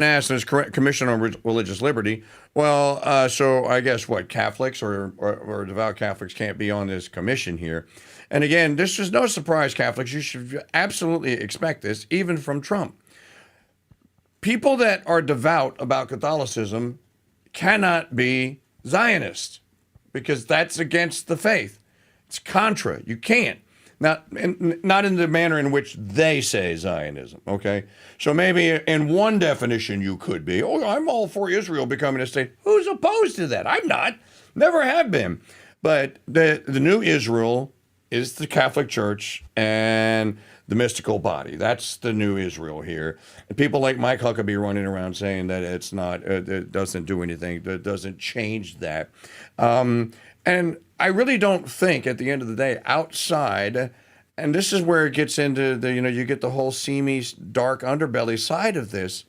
National Commission on Religious Liberty. Well, so I guess what, Catholics or devout Catholics can't be on this commission here. And again, this is no surprise, Catholics. You should absolutely expect this, even from Trump. People that are devout about Catholicism cannot be Zionists because that's against the faith. It's contra. You can't. Not in the manner in which they say Zionism, okay? So maybe in one definition you could be, oh, I'm all for Israel becoming a state. Who's opposed to that? I'm not. Never have been. But the new Israel is the Catholic Church and the mystical body. That's the new Israel here. And people like Mike Huckabee running around saying that it's not, it doesn't do anything, that doesn't change that. And I really don't think at the end of the day, outside, and this is where it gets into the, you get the whole seamy, dark underbelly side of this.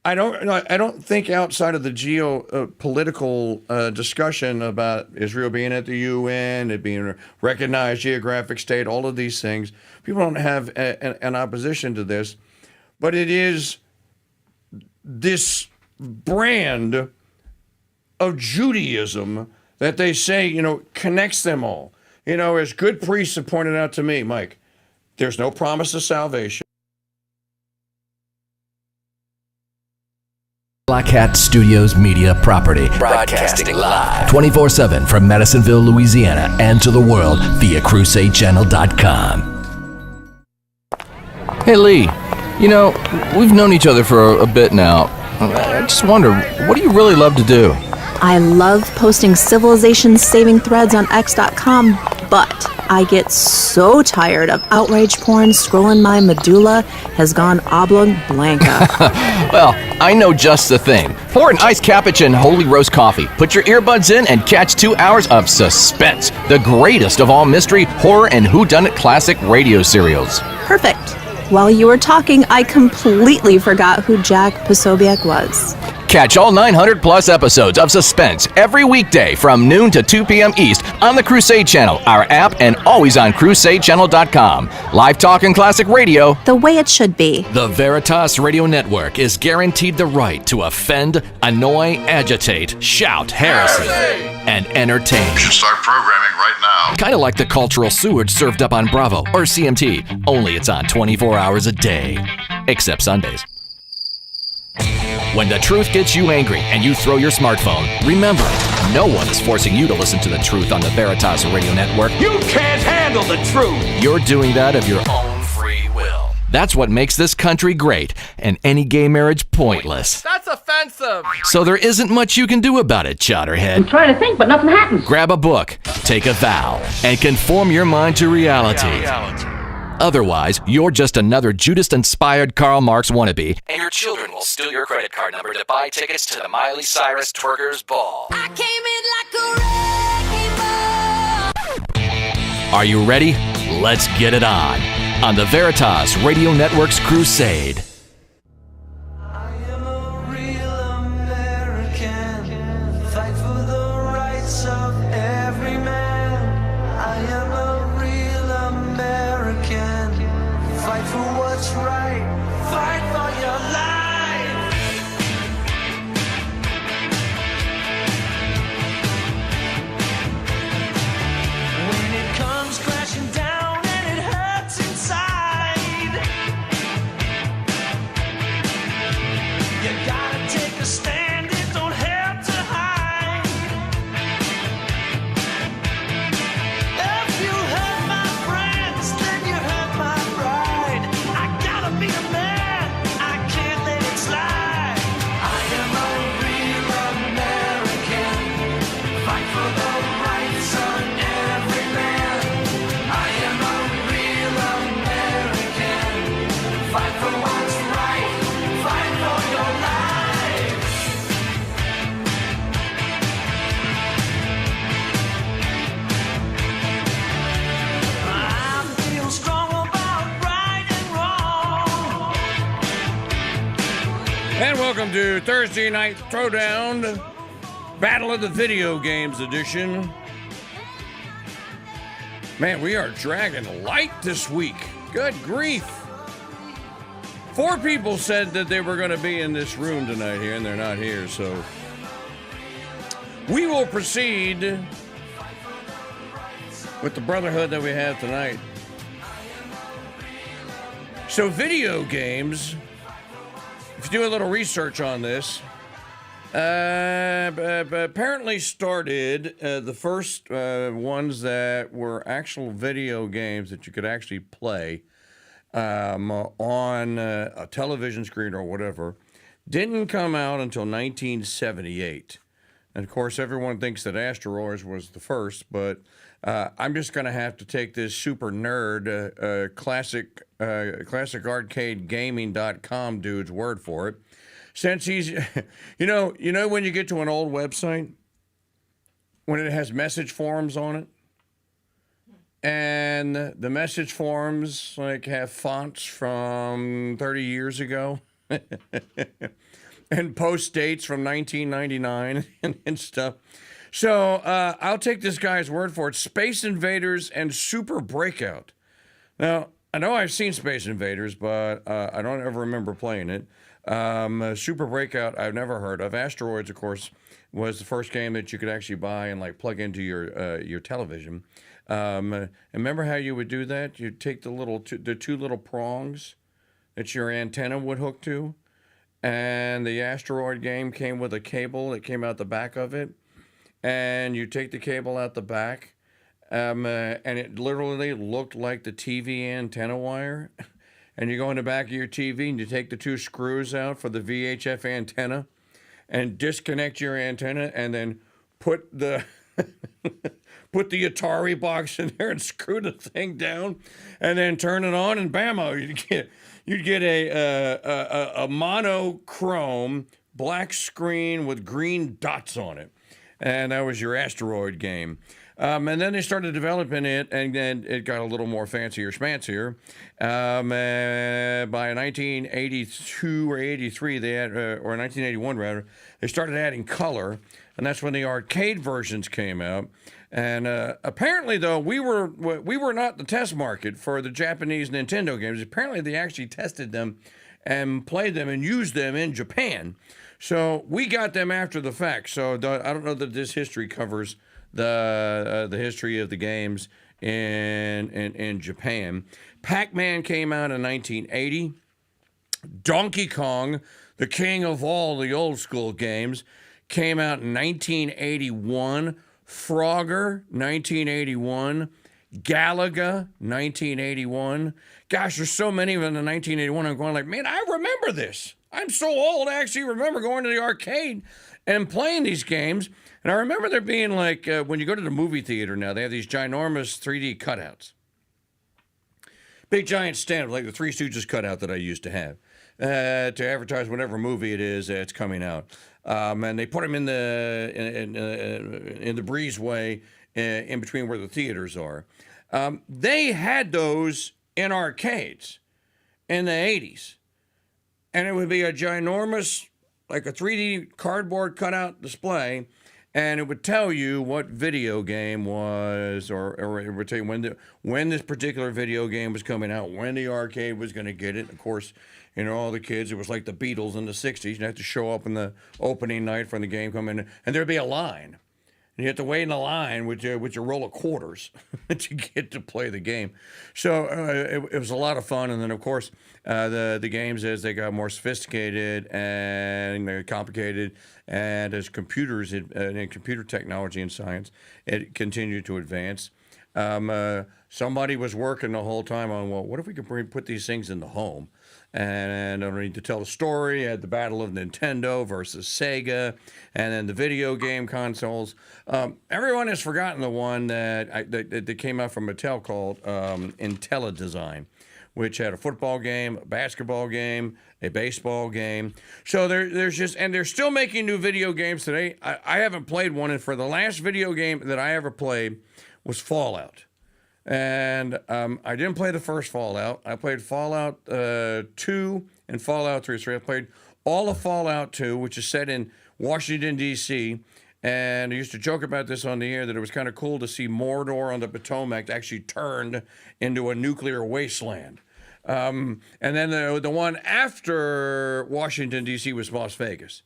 I don't think outside of the geopolitical discussion about Israel being at the UN, it being a recognized geographic state, all of these things, people don't have an opposition to this, but it is this brand of Judaism that they say, connects them all. As good priests have pointed out to me, Mike, there's no promise of salvation. Black Hat Studios media property. Broadcasting live 24/7 from Madisonville, Louisiana, and to the world via CrusadeChannel.com. Hey, Lee. We've known each other for a bit now. I just wonder, what do you really love to do? I love posting civilization-saving threads on X.com, but I get so tired of outrage porn scrolling my medulla has gone oblong blanca. Well, I know just the thing. Pour an iced cappuccino and holy roast coffee. Put your earbuds in and catch 2 hours of suspense. The greatest of all mystery, horror, and whodunit classic radio serials. Perfect. While you were talking, I completely forgot who Jack Posobiec was. Catch all 900-plus episodes of Suspense every weekday from noon to 2 p.m. East on the Crusade Channel, our app, and always on CrusadeChannel.com. Live talk and classic radio. The way it should be. The Veritas Radio Network is guaranteed the right to offend, annoy, agitate, shout, heresy, and entertain. You should start programming right now. Kind of like the cultural sewage served up on Bravo or CMT, only it's on 24 hours a day, except Sundays. When the truth gets you angry and you throw your smartphone, remember, no one is forcing you to listen to the truth on the Veritas Radio Network. You can't handle the truth! You're doing that of your own free will. That's what makes this country great and any gay marriage pointless. That's offensive! So there isn't much you can do about it, Chowderhead. I'm trying to think, but nothing happens. Grab a book, take a vow, and conform your mind to reality. Otherwise, you're just another Judas-inspired Karl Marx wannabe, and your children will steal your credit card number to buy tickets to the Miley Cyrus Twerkers Ball. I came in like a wrecking ball. Are you ready? Let's get it on the Veritas Radio Network's Crusade. I am a real American, fight for the rights of every man. I am a real American, fight for what's right, fight for your life. When it comes crashing down and it hurts inside, you gotta take a stand, it don't help to hide. If you hurt my friends, then you hurt my pride. I gotta be a man, I can't let it slide. I am a real American, fight for the rights of every man. I am a real American, fight for what's right, fight for your life. I feel strong about right and wrong. And welcome to Thursday Night Throwdown, Battle of the Video Games edition. Man, we are dragging light this week. Good grief. 4 people said that they were going to be in this room tonight here, and they're not here, so we will proceed with the brotherhood that we have tonight. So video games, if you do a little research on this, apparently started the first ones that were actual video games that you could actually play on a television screen or whatever, didn't come out until 1978. And of course, everyone thinks that Asteroids was the first, but I'm just going to have to take this super nerd classicarcadegaming.com dude's word for it. Since he's, you know when you get to an old website, when it has message forms on it, and the message forms like have fonts from 30 years ago, and post dates from 1999 and stuff. So I'll take this guy's word for it. Space Invaders and Super Breakout. Now, I know I've seen Space Invaders, but I don't ever remember playing it. Super Breakout, I've never heard of. Asteroids, of course, was the first game that you could actually buy and like plug into your television. And remember how you would do that? You'd take the two little prongs that your antenna would hook to, and the Asteroid game came with a cable that came out the back of it, and you take the cable out the back, and it literally looked like the TV antenna wire. And you go in the back of your TV and you take the 2 screws out for the VHF antenna and disconnect your antenna and then put the put the Atari box in there and screw the thing down and then turn it on, and bammo, you'd get a monochrome black screen with green dots on it. And that was your Asteroid game. And then they started developing it, and then it got a little more fancier schmancier. By 1982 or 83, they had, or 1981 rather, they started adding color, and that's when the arcade versions came out. And apparently, though, we were not the test market for the Japanese Nintendo games. Apparently, they actually tested them and played them and used them in Japan. So we got them after the fact. So I don't know that this history covers the history of the games in Japan. Pac-Man came out in 1980. Donkey Kong, the king of all the old school games, came out in 1981. Frogger, 1981. Galaga, 1981. Gosh, there's so many of them in 1981. I'm going like, man, I remember this. I'm so old, I actually remember going to the arcade and playing these games. And I remember there being like, when you go to the movie theater now, they have these ginormous 3D cutouts. Big giant stand, like the Three Stooges cutout that I used to have, to advertise whatever movie it is that's coming out. And they put them in the breezeway in between where the theaters are. They had those in arcades in the 80s. And it would be a ginormous, like a 3D cardboard cutout display, and it would tell you what video game was, or it would tell you when this particular video game was coming out, when the arcade was going to get it. Of course, all the kids, it was like the Beatles in the 60s. You'd have to show up in the opening night for the game coming, and there'd be a line. And you have to wait in a line with your roll of quarters to get to play the game. So it was a lot of fun. And then, of course, the games, as they got more sophisticated and complicated, and as computers and computer technology and science, it continued to advance. Somebody was working the whole time on, well, what if we could put these things in the home? And I don't need to tell the story. You had the battle of Nintendo versus Sega, and then the video game consoles. Everyone has forgotten the one that came out from Mattel called IntelliDesign, which had a football game, a basketball game, a baseball game. So there's just, and they're still making new video games today. I haven't played one, and for the last video game that I ever played was Fallout. And I didn't play the first Fallout. I played Fallout 2 and Fallout 3. So I played all of Fallout 2, which is set in Washington, D.C., and I used to joke about this on the air, that it was kind of cool to see Mordor on the Potomac actually turned into a nuclear wasteland. And then the one after Washington, D.C. was Las Vegas.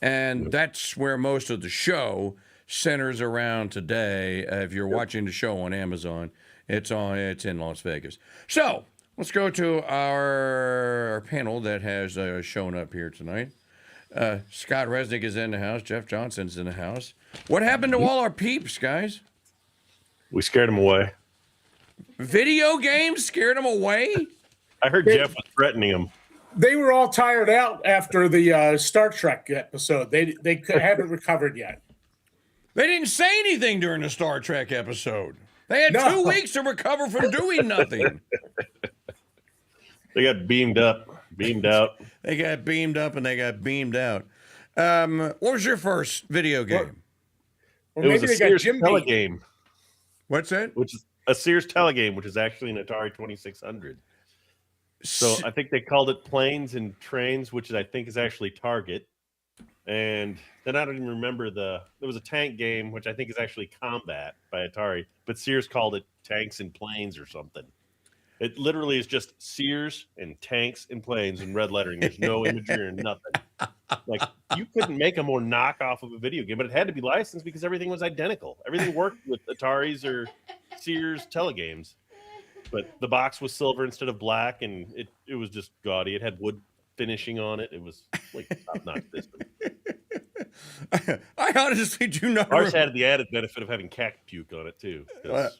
And that's where most of the show centers around today. If you're watching the show on Amazon, it's in Las Vegas. So let's go to our panel that has shown up here tonight. Scott Resnick is in the house. Jeff Johnson's in the house. What happened to all our peeps, guys? We scared them away. Video games scared them away? I heard Jeff was threatening them. They were all tired out after the Star Trek episode. They haven't recovered yet. They didn't say anything during the Star Trek episode. They had 2 weeks to recover from doing nothing. They got beamed up, beamed out. They got beamed up and they got beamed out. What was your first video game? Or It was maybe a they got Sears Jim beat. telegame, What's that? which is a Sears telegame, which is actually an Atari 2600. So I think they called it Planes and Trains, which I think is actually Target. And then I don't even remember there was a tank game, which I think is actually Combat by Atari, but Sears called it Tanks and Planes or something. It literally is just Sears and tanks and planes in red lettering. There's no imagery or nothing. Like, you couldn't make a more knockoff of a video game, but it had to be licensed because everything was identical. Everything worked with Ataris or Sears telegames. But the box was silver instead of black, and it was just gaudy. It had wood finishing on it. It was like a top-notch system. I honestly do not. Ours had the added benefit of having cat puke on it too. Well,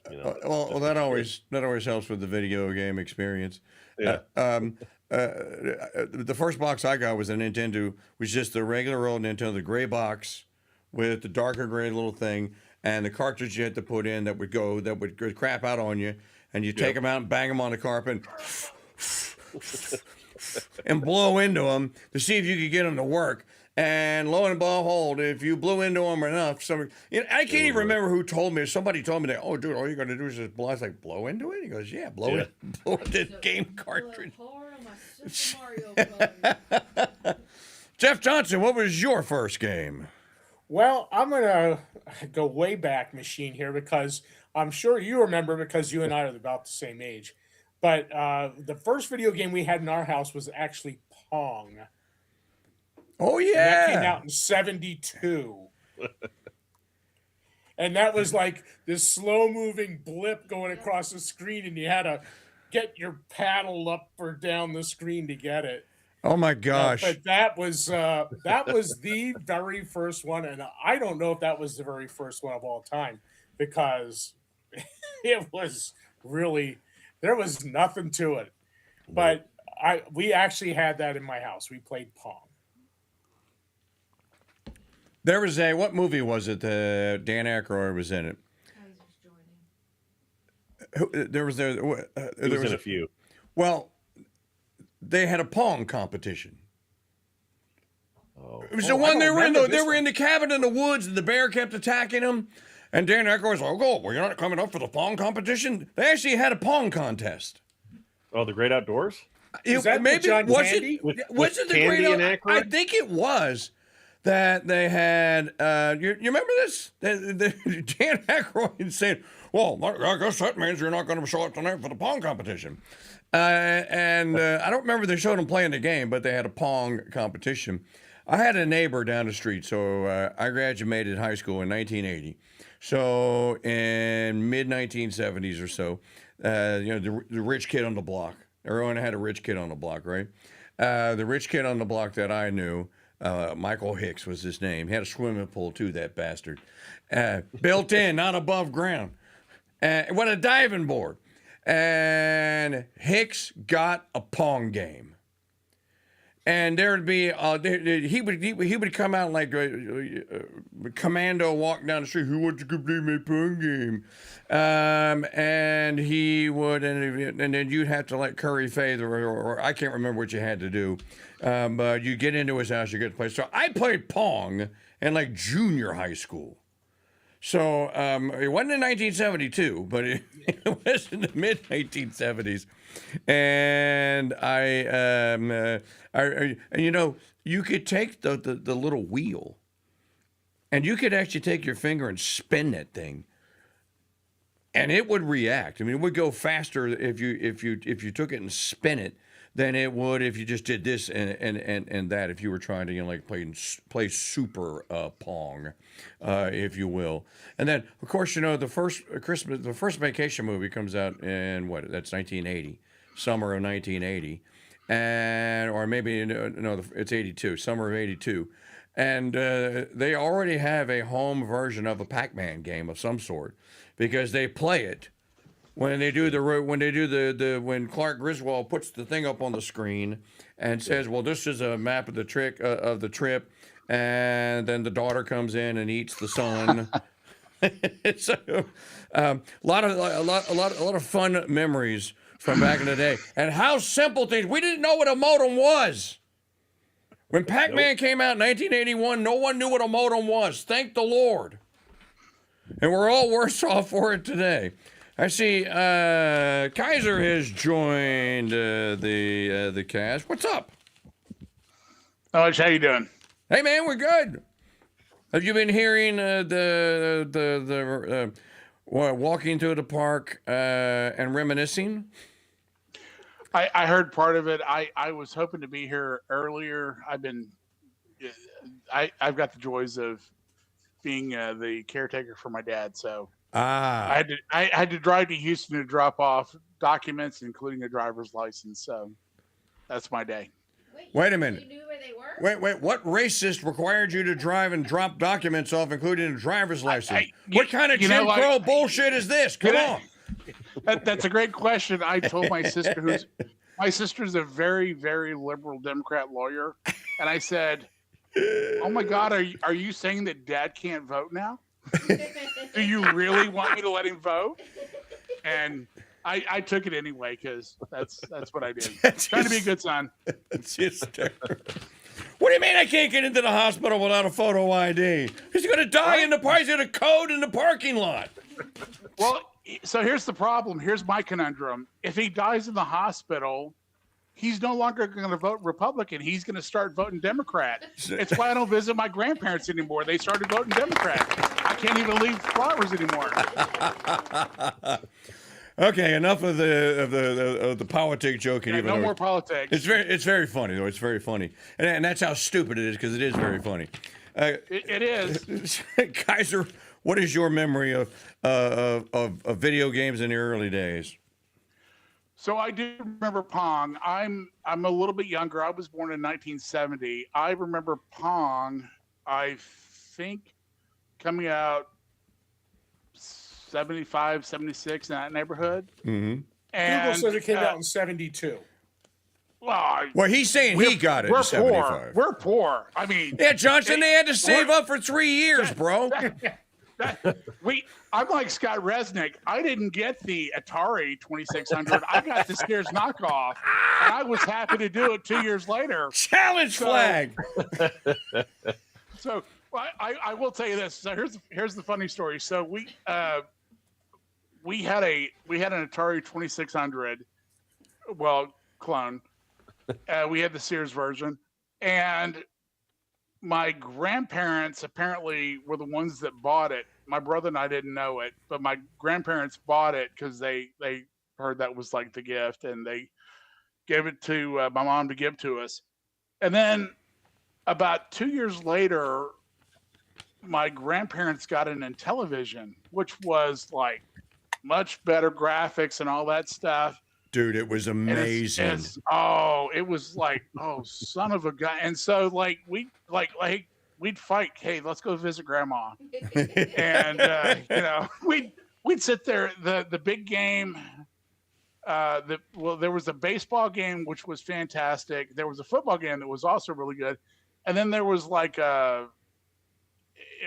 that always helps with the video game experience. Yeah. The first box I got was a Nintendo, was just the regular old Nintendo, the gray box with the darker gray little thing, and the cartridge you had to put in that would crap out on you, and you take them out and bang them on the carpet. And blow into them to see if you could get them to work. And lo and behold, if you blew into them enough, I can't even remember who told me. Somebody told me that, oh, dude, all you're going to do is just blow. I was like, blow into it? He goes, yeah, blow it. Blow the game cartridge. Jeff Johnson, what was your first game? Well, I'm going to go way back machine here because I'm sure you remember because you and I are about the same age. But the first video game we had in our house was actually Pong. Oh, yeah. And that came out in 1972. And that was like this slow-moving blip going across the screen, and you had to get your paddle up or down the screen to get it. Oh, my gosh. But that was the very first one, and I don't know if that was the very first one of all time because it was really... There was nothing to it, but we actually had that in my house. We played Pong. There was what movie was it? Dan Aykroyd was in it. There was in a few. Well, they had a Pong competition. Oh. It was the one they were in the cabin in the woods, and the bear kept attacking them. And Dan Aykroyd was like, "Oh, well, you're not coming up for the Pong competition?" They actually had a Pong contest. Oh, the Great Outdoors? Is that maybe John was Candy? it the Candy Great and Outdoors? Aykroyd? I think it was that they had. You remember this? Dan Aykroyd saying, "Well, I guess that means you're not going to show up tonight for the Pong competition." I don't remember they showed him playing the game, but they had a Pong competition. I had a neighbor down the street, so I graduated high school in 1980. So in mid-1970s or so, the rich kid on the block. Everyone had a rich kid on the block, right? The rich kid on the block that I knew, Michael Hicks was his name. He had a swimming pool too, that bastard. Built in, not above ground. What a diving board. And Hicks got a Pong game. And there would be he would come out like commando walking down the street. Who wants to play my Pong game? And he would, and then you'd have to like curry favor, or I can't remember what you had to do. But you get into his house, you get to play. So I played Pong in like junior high school. So it wasn't in 1972, but it was in the mid 1970s. And you could take the little wheel, and you could actually take your finger and spin that thing and it would react. I mean, it would go faster if you took it and spin it than it would if you just did this and that. If you were trying to like play super Pong, if you will. And then of course the first Vacation movie comes out in that's 1980, summer of 1980, and or maybe no, it's 82, summer of 82. And they already have a home version of a Pac-Man game of some sort because they play it when when Clark Griswold puts the thing up on the screen and says, "Well, this is a map of the trip," and then the daughter comes in and eats the son. It's a lot of fun memories from back in the day, and how simple things. We didn't know what a modem was. When Pac-Man came out in 1981, no one knew what a modem was. Thank the Lord. And we're all worse off for it today. I see Kaiser has joined the cast. What's up? How you doing? Hey, man, we're good. Have you been hearing walking through the park and reminiscing? I heard part of it. I was hoping to be here earlier. I've got the joys of being the caretaker for my dad, so I had to drive to Houston to drop off documents, including a driver's license. So that's my day. Wait a minute. You knew where they were? Wait. What racist required you to drive and drop documents off, including a driver's license? What kind of Jim Crow bullshit is this? Come on. That's a great question. I told my sister, my sister's a very, very liberal Democrat lawyer, and I said, "Oh my God, are you saying that Dad can't vote now? Do you really want me to let him vote?" And I took it anyway because that's what I did. Trying to be a good son. It's just terrible. What do you mean I can't get into the hospital without a photo ID? He's going to die in the park. He's going to code in the parking lot. Well, so here's the problem. Here's my conundrum. If he dies in the hospital, he's no longer going to vote Republican. He's going to start voting Democrat. It's why I don't visit my grandparents anymore. They started voting Democrat. I can't even leave flowers anymore. Okay, enough of the politic joking. Yeah, no more politics. It's very funny though. It's very funny, and that's how stupid it is because it is very funny. It is. Kaiser, what is your memory of video games in the early days? So I do remember Pong. I'm a little bit younger. I was born in 1970. I remember Pong. I think coming out 75, 76 in that neighborhood. Mm-hmm. And Google says it came out in 72. Well, he's saying he got it in 75. We're poor. I mean, yeah, Johnson, they had to save up for 3 years, bro. I'm like Scott Resnick. I didn't get the Atari 2600. I got the Sears knockoff, and I was happy to do it 2 years later. Challenge flag. So I will tell you this. So here's the funny story. So we had an Atari 2600, clone. We had the Sears version, and my grandparents apparently were the ones that bought it. My brother and I didn't know it, but my grandparents bought it because they heard that was like the gift, and they gave it to my mom to give to us. And then about 2 years later, my grandparents got an Intellivision, which was like much better graphics and all that stuff. Dude, it was amazing. It was like, oh, son of a gun. And so like we'd fight. Hey, let's go visit grandma. And we'd sit there. The big game. There was a baseball game which was fantastic. There was a football game that was also really good. And then there was like it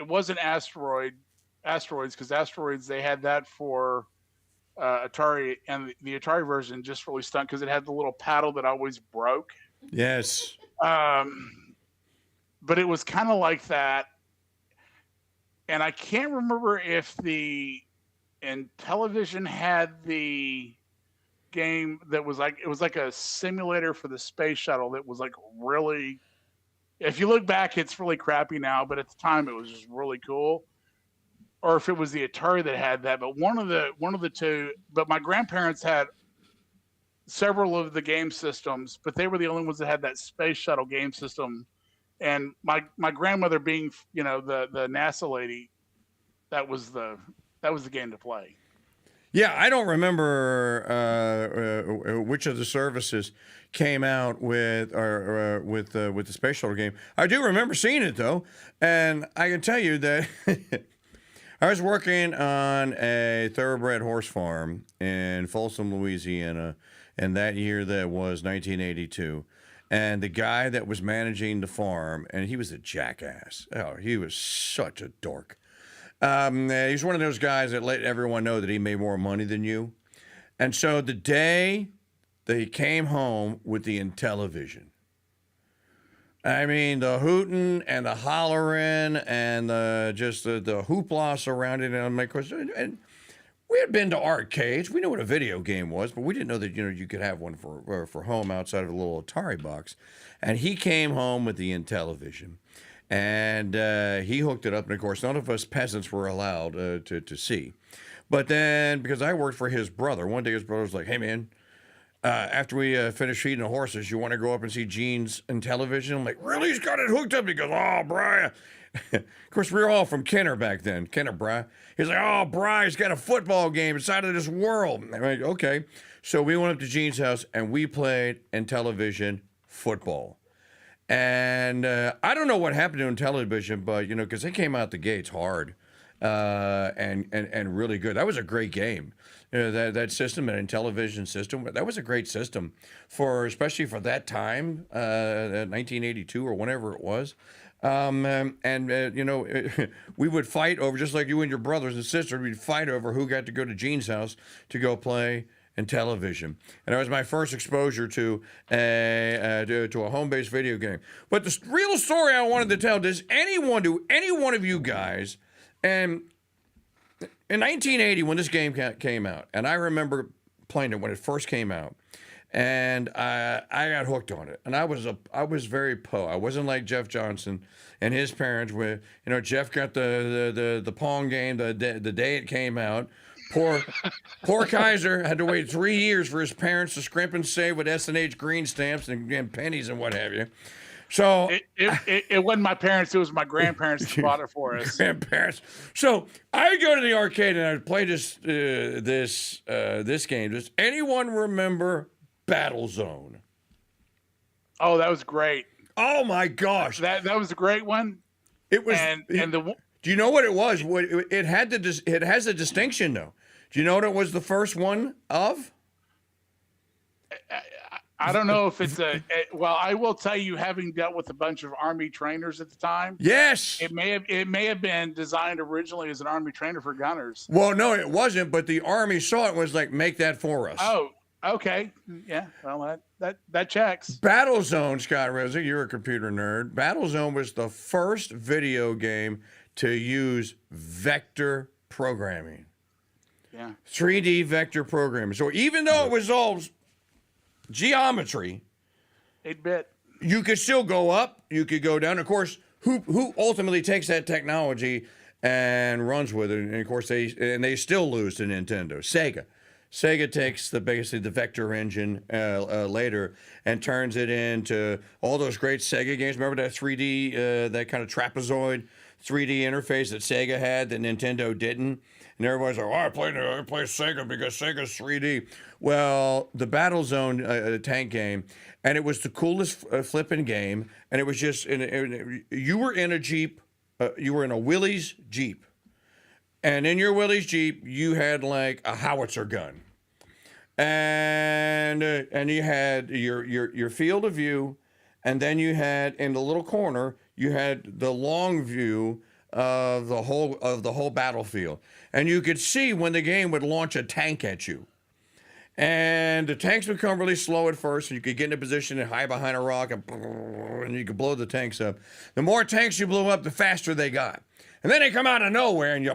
wasn't asteroids because asteroids they had that for Atari, and the Atari version just really stunk because it had the little paddle that always broke. Yes. But it was kind of like that, and I can't remember if the Intellivision had the game that was like, it was like a simulator for the space shuttle that was like really, if you look back, it's really crappy now, but at the time it was just really cool. or if it was the Atari that had that, but one of the two. But my grandparents had several of the game systems, but they were the only ones that had that space shuttle game system. And my grandmother being, the NASA lady, that was the game to play. Yeah, I don't remember which of the services came out with the space shuttle game. I do remember seeing it though, and I can tell you that I was working on a thoroughbred horse farm in Folsom, Louisiana, and that year that was 1982. And the guy that was managing the farm, and he was a jackass. Oh, he was such a dork. He's one of those guys that let everyone know that he made more money than you. And so the day that he came home with the Intellivision, I mean, the hooting and the hollering and the hoopla surrounding it. And of course, and we had been to arcades. We knew what a video game was, but we didn't know that you could have one for home outside of a little Atari box. And he came home with the Intellivision. And he hooked it up, and of course, none of us peasants were allowed to see. But then, because I worked for his brother, one day his brother was like, "Hey, man, after we finish feeding the horses, you want to go up and see Gene's Intellivision?" I'm like, "Really? He's got it hooked up?" He goes, "Oh, Brian." Of course, we were all from Kenner back then. Kenner, Bry. He's like, "Oh, Bry's got a football game inside of this world." I'm like, "Okay." So we went up to Gene's house, and we played Intellivision football. And I don't know what happened to Intellivision, but because they came out the gates hard and really good. That was a great game. That system, an Intellivision system, that was a great system especially for that time, 1982 or whenever it was. We would fight over, just like you and your brothers and sisters, we'd fight over who got to go to Gene's house to go play Intellivision. And that was my first exposure to a home-based video game. But the real story I wanted to tell, does any one of you guys, and in 1980 when this game came out, and I remember playing it when it first came out, and I got hooked on it, and I was very I wasn't like Jeff Johnson and his parents. Where Jeff got the Pong game the day it came out. Poor Kaiser had to wait 3 years for his parents to scrimp and save with S&H green stamps and pennies and what have you. So it wasn't my parents; it was my grandparents that bought it for us. Grandparents. So I would go to the arcade and I would play this game. Does anyone remember Battlezone? Oh, that was great. Oh my gosh, that was a great one. It was. Do you know what it was? It has a distinction though. Do you know what it was the first one of? I don't know if it's well, I will tell you, having dealt with a bunch of Army trainers at the time. Yes. It may have been designed originally as an Army trainer for gunners. Well, no, it wasn't, but the Army saw it and was like, make that for us. Oh, okay. Yeah, well, that checks. Battlezone, Scott Rizzi, you're a computer nerd. Battlezone was the first video game to use vector programming. Yeah. 3D vector programming. So even though it was all geometry, 8-bit, you could still go up, you could go down. Of course, who ultimately takes that technology and runs with it? And of course, they still lose to Nintendo. Sega takes basically the vector engine later and turns it into all those great Sega games. Remember that 3D, that kind of trapezoid 3D interface that Sega had that Nintendo didn't? And everybody's like, "Oh, I play Sega because Sega's 3D." Well, the Battlezone tank game, and it was the coolest flipping game. And it was just, you were in a Jeep, you were in a Willys Jeep. And in your Willys Jeep, you had like a howitzer gun. And you had your field of view, and then you had in the little corner, you had the long view of the whole battlefield. And you could see when the game would launch a tank at you. And the tanks would come really slow at first, and you could get in a position and hide behind a rock, and you could blow the tanks up. The more tanks you blew up, the faster they got. And then they come out of nowhere, and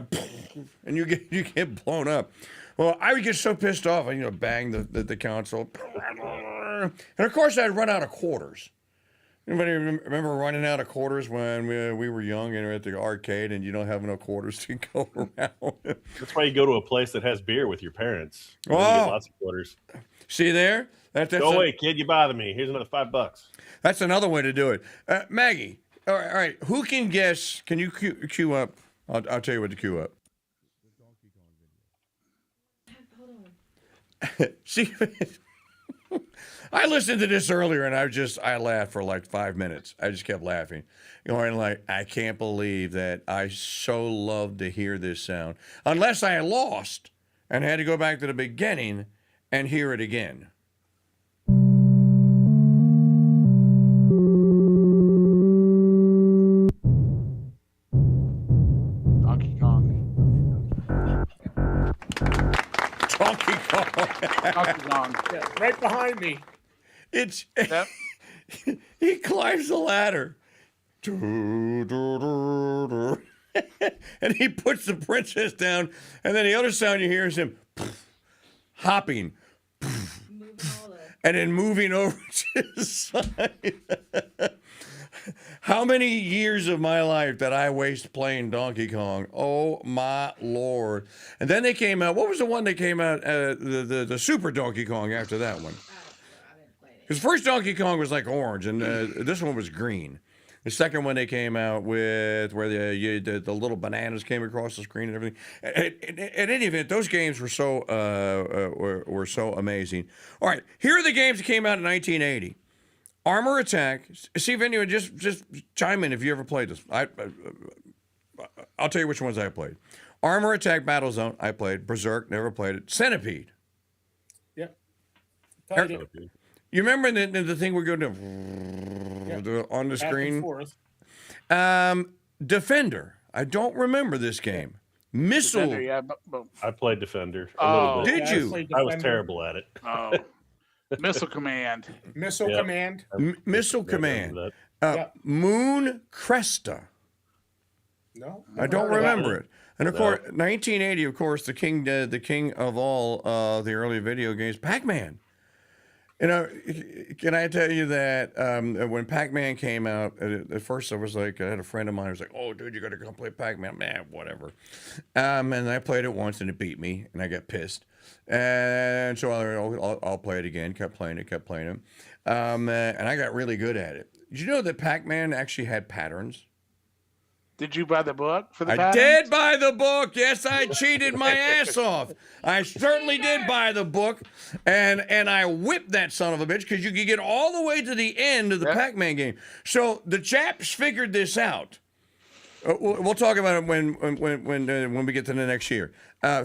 you get blown up. Well, I would get so pissed off, bang the console. And of course, I'd run out of quarters. Anybody remember running out of quarters when we were young and we were at the arcade and you don't have enough quarters to go around? That's why you go to a place that has beer with your parents. You Oh. get lots of quarters. See there? That's Go away, kid. You bother me. Here's another $5. That's another way to do it. Maggie, all right. Who can guess? Can you queue up? I'll tell you what to queue up. See, I listened to this earlier and I laughed for like 5 minutes. I just kept laughing. Going like, I can't believe that I so love to hear this sound. Unless I lost and had to go back to the beginning and hear it again. Donkey Kong. Donkey Kong. Donkey Kong. Yeah, right behind me. It's Yep. he climbs the ladder. And he puts the princess down, and then the other sound you hear is him hopping and then moving over to the side. How many years of my life did I waste playing Donkey Kong? Oh my Lord. And then they came out, what was the one that came out, the Super Donkey Kong after that one? His first Donkey Kong was like orange, and this one was green. The second one they came out with, where the little bananas came across the screen and everything. At any event, those games were so amazing. All right, here are the games that came out in 1980. Armor Attack. See if anyone just chime in if you ever played this. I'll tell you which ones I played. Armor Attack Battlezone. I played. Berserk. Never played it. Centipede. Yep. Played it. You remember the thing we're going to on the Back and screen? forth. Defender. I don't remember this game. Missile. Defender, yeah, but I played Defender a Oh. little bit. Did Yeah, you? played I was Defender. terrible at it. oh, Missile Command. Missile Yep. Command. Missile I Command. remember that. Yep. Moon Cresta. No, I don't never heard of remember that. it. And of course, 1980, of course, the king of all the early video games, Pac-Man. You know, can I tell you that when Pac-Man came out, at first I was like, I had a friend of mine who was like, oh, dude, you got to come play Pac-Man. Man, whatever. And I played it once and it beat me and I got pissed. And so I'll play it again. Kept playing it. And I got really good at it. Did you know that Pac-Man actually had patterns? Did you buy the book for the I patterns? did buy the book. Yes, I cheated my ass off. I certainly did buy the book, and I whipped that son of a bitch because you could get all the way to the end of the Pac-Man game. So the chaps figured this out. We'll talk about it when we get to the next year.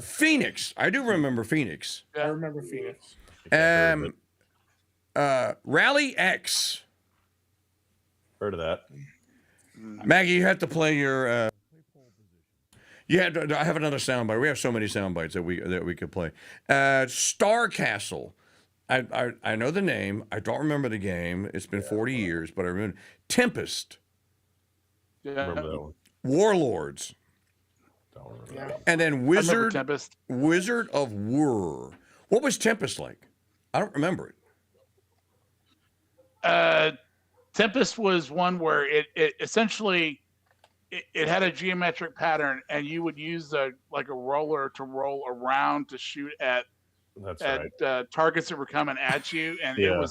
Phoenix. I do remember Phoenix. I remember Phoenix. Rally X. Heard of that. Maggie, you have to play your. I have another soundbite. We have so many soundbites that we could play. Star Castle. I know the name. I don't remember the game. It's been 40 years, but I remember. Tempest. Yeah. Remember that one. Warlords. Don't remember Yeah. that one. And then I remember Wizard Tempest. of Whir. What was Tempest like? I don't remember it. Tempest was one where it essentially it had a geometric pattern, and you would use a roller to roll around to shoot at That's right. targets that were coming at you, and Yeah.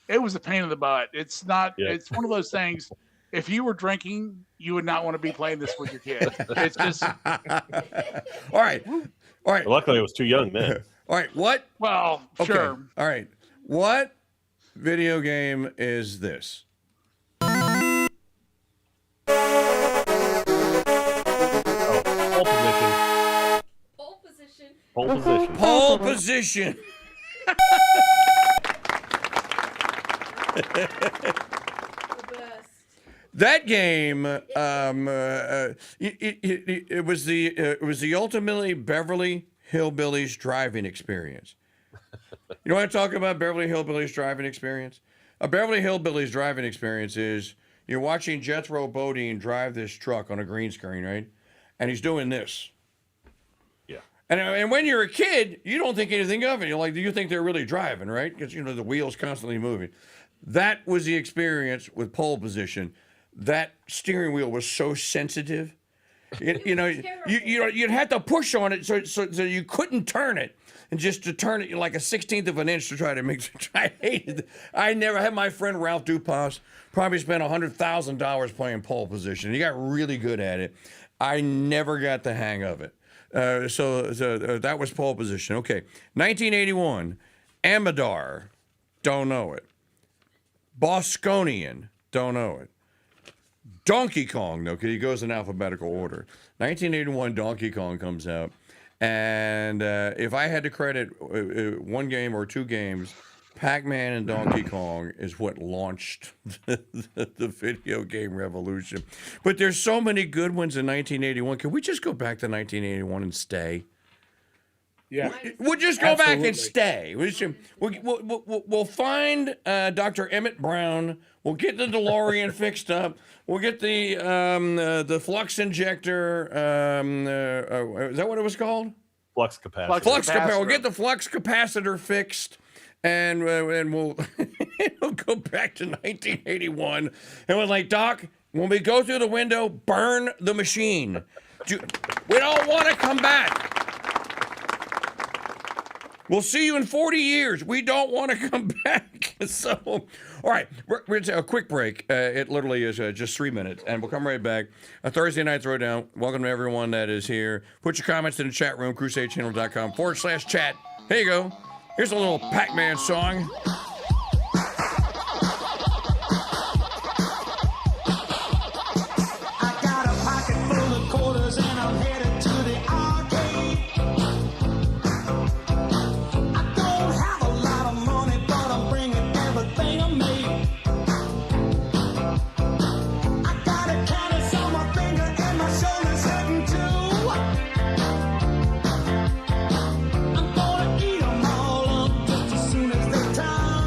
it was a pain in the butt. It's not. Yeah. It's one of those things. If you were drinking, you would not want to be playing this with your kid. It's just All right. Well, luckily, I was too young then. All right. What? well, Okay. sure. All right. What video game is this? Pole position. Pole position. Pole position. That game, it was the ultimately Beverly Hillbillies driving experience. You know what I'm talking about? Beverly Hillbillies driving experience. A Beverly Hillbillies driving experience is you're watching Jethro Bodine drive this truck on a green screen, right? And he's doing this. Yeah. And when you're a kid, you don't think anything of it. You're like, you think they're really driving, right? Because, the wheel's constantly moving. That was the experience with pole position. That steering wheel was so sensitive. You'd have to push on it so you couldn't turn it, and just to turn it like a 16th of an inch to try to make. I hated it. I never had my friend Ralph Dupas probably spent $100,000 playing pole position. He got really good at it. I never got the hang of it. So that was pole position. Okay, 1981, Amador, don't know it. Bosconian, don't know it. Donkey Kong, though, because he goes in alphabetical order. 1981, Donkey Kong comes out. And if I had to credit one game or two games, Pac-Man and Donkey Kong is what launched the video game revolution. But there's so many good ones in 1981. Can we just go back to 1981 and stay? Yeah. We'll just go back and stay. We'll find Dr. Emmett Brown. We'll get the DeLorean fixed up. We'll get the flux injector. Is that what it was called? Flux capacitor. Flux capacitor. We'll get the flux capacitor fixed, and we'll we'll go back to 1981. And we're like, Doc, when we go through the window, burn the machine. We don't want to come back. We'll see you in 40 years. We don't want to come back. So, all right, we're going to take a quick break. It literally is just 3 minutes, and we'll come right back. A Thursday night throwdown. Welcome to everyone that is here. Put your comments in the chat room, crusadechannel.com/chat. Here you go. Here's a little Pac-Man song. I got a pocket full of quarters and I'm headed to the arcade. I don't have a lot of money, but I'm bringing everything I made. I got a canvas on my finger and my shoulder's hurting too. I'm gonna eat them all up just as soon as they time.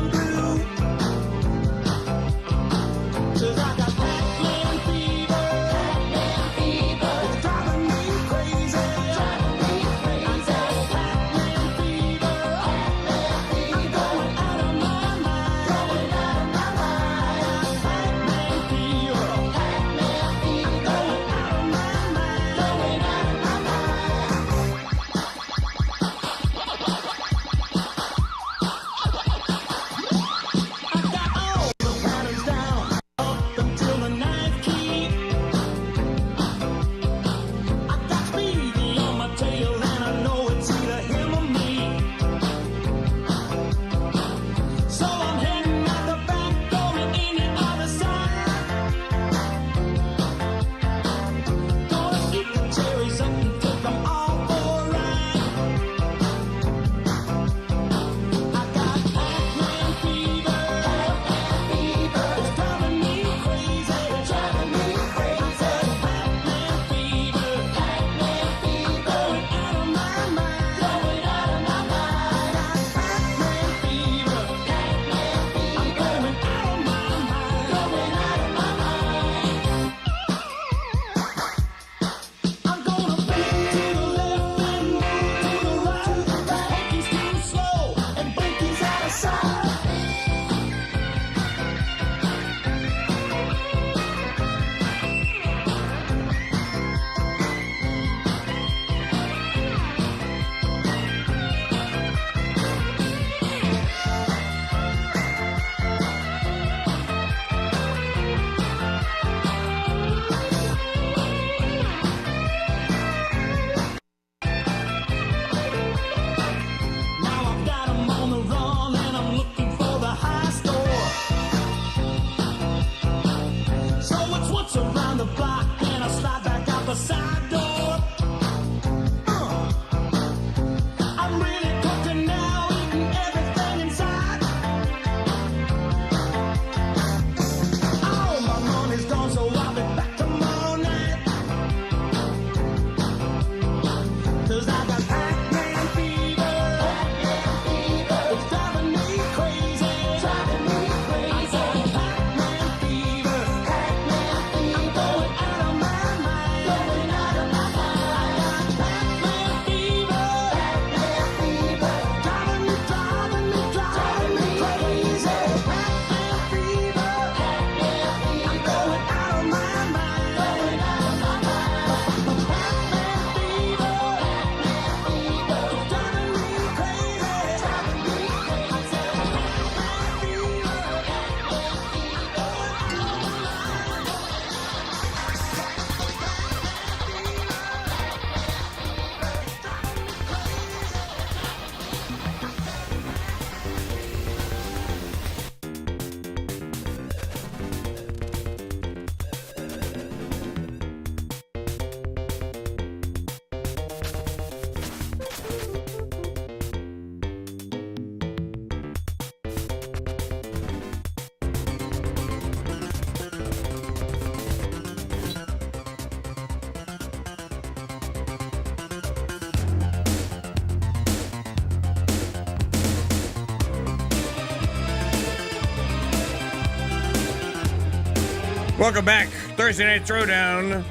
Welcome back. Thursday Night Throwdown,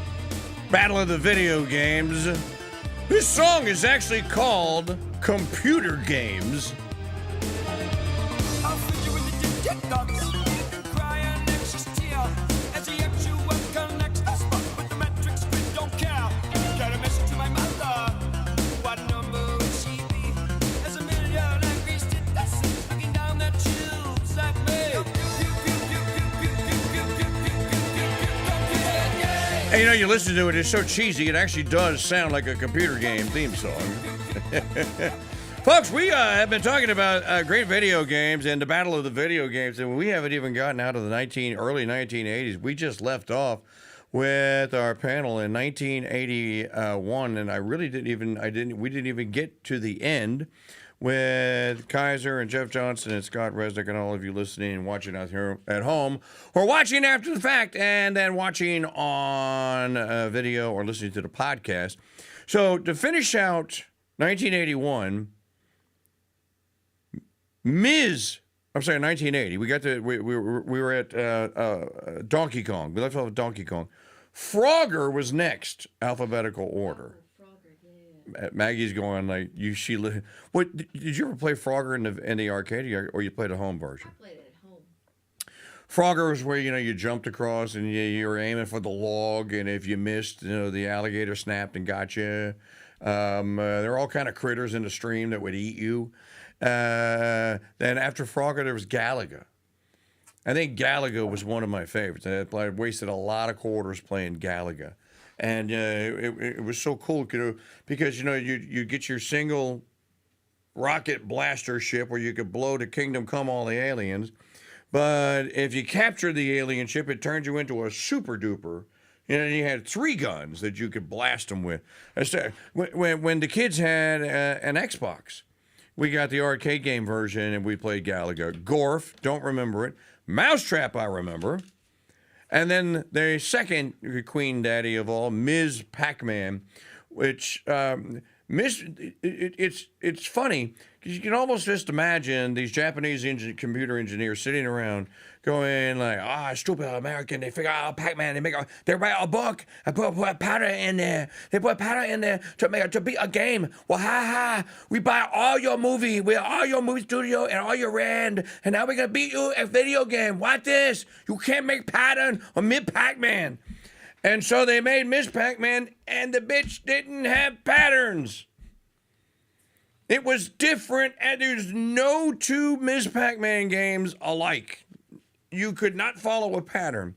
Battle of the Video Games. This song is actually called Computer Games. And you know, you listen to it, it's so cheesy, it actually does sound like a computer game theme song. Folks, we have been talking about great video games and the battle of the video games, and we haven't even gotten out of the early 1980s. We just left off with our panel in 1981, and we didn't even get to the end with Kaiser and Jeff Johnson and Scott Resnick and all of you listening and watching out here at home, or watching after the fact and then watching on video or listening to the podcast. So to finish out 1981, 1980. We were at Donkey Kong. We left off with Donkey Kong. Frogger was next, alphabetical order. Maggie's going like what did you ever play Frogger in the arcade or you played a home version? I played it at home. Frogger was where you jumped across and you were aiming for the log, and if you missed, the alligator snapped and got you. There were all kind of critters in the stream that would eat you. Then after Frogger, there was Galaga. I think Galaga was one of my favorites. I wasted a lot of quarters playing Galaga. And it was so cool, because you get your single rocket blaster ship where you could blow to Kingdom Come all the aliens, but if you capture the alien ship, it turns you into a super duper. And you had 3 guns that you could blast them with. When the kids had an Xbox, we got the arcade game version and we played Galaga. Gorf, don't remember it. Mousetrap, I remember. And then the second queen daddy of all, Ms. Pac-Man, which it's funny because you can almost just imagine these Japanese computer engineers sitting around going like, stupid American, they figure out Pac-Man, they write a book, and put powder in there. They put powder in there to beat a game. Well, we buy all your movie, studio and all your rand, and now we're gonna beat you at video game. Watch this. You can't make pattern on Mid Pac-Man. And so they made Miss Pac-Man, and the bitch didn't have patterns. It was different, and there's no 2 Miss Pac-Man games alike. You could not follow a pattern.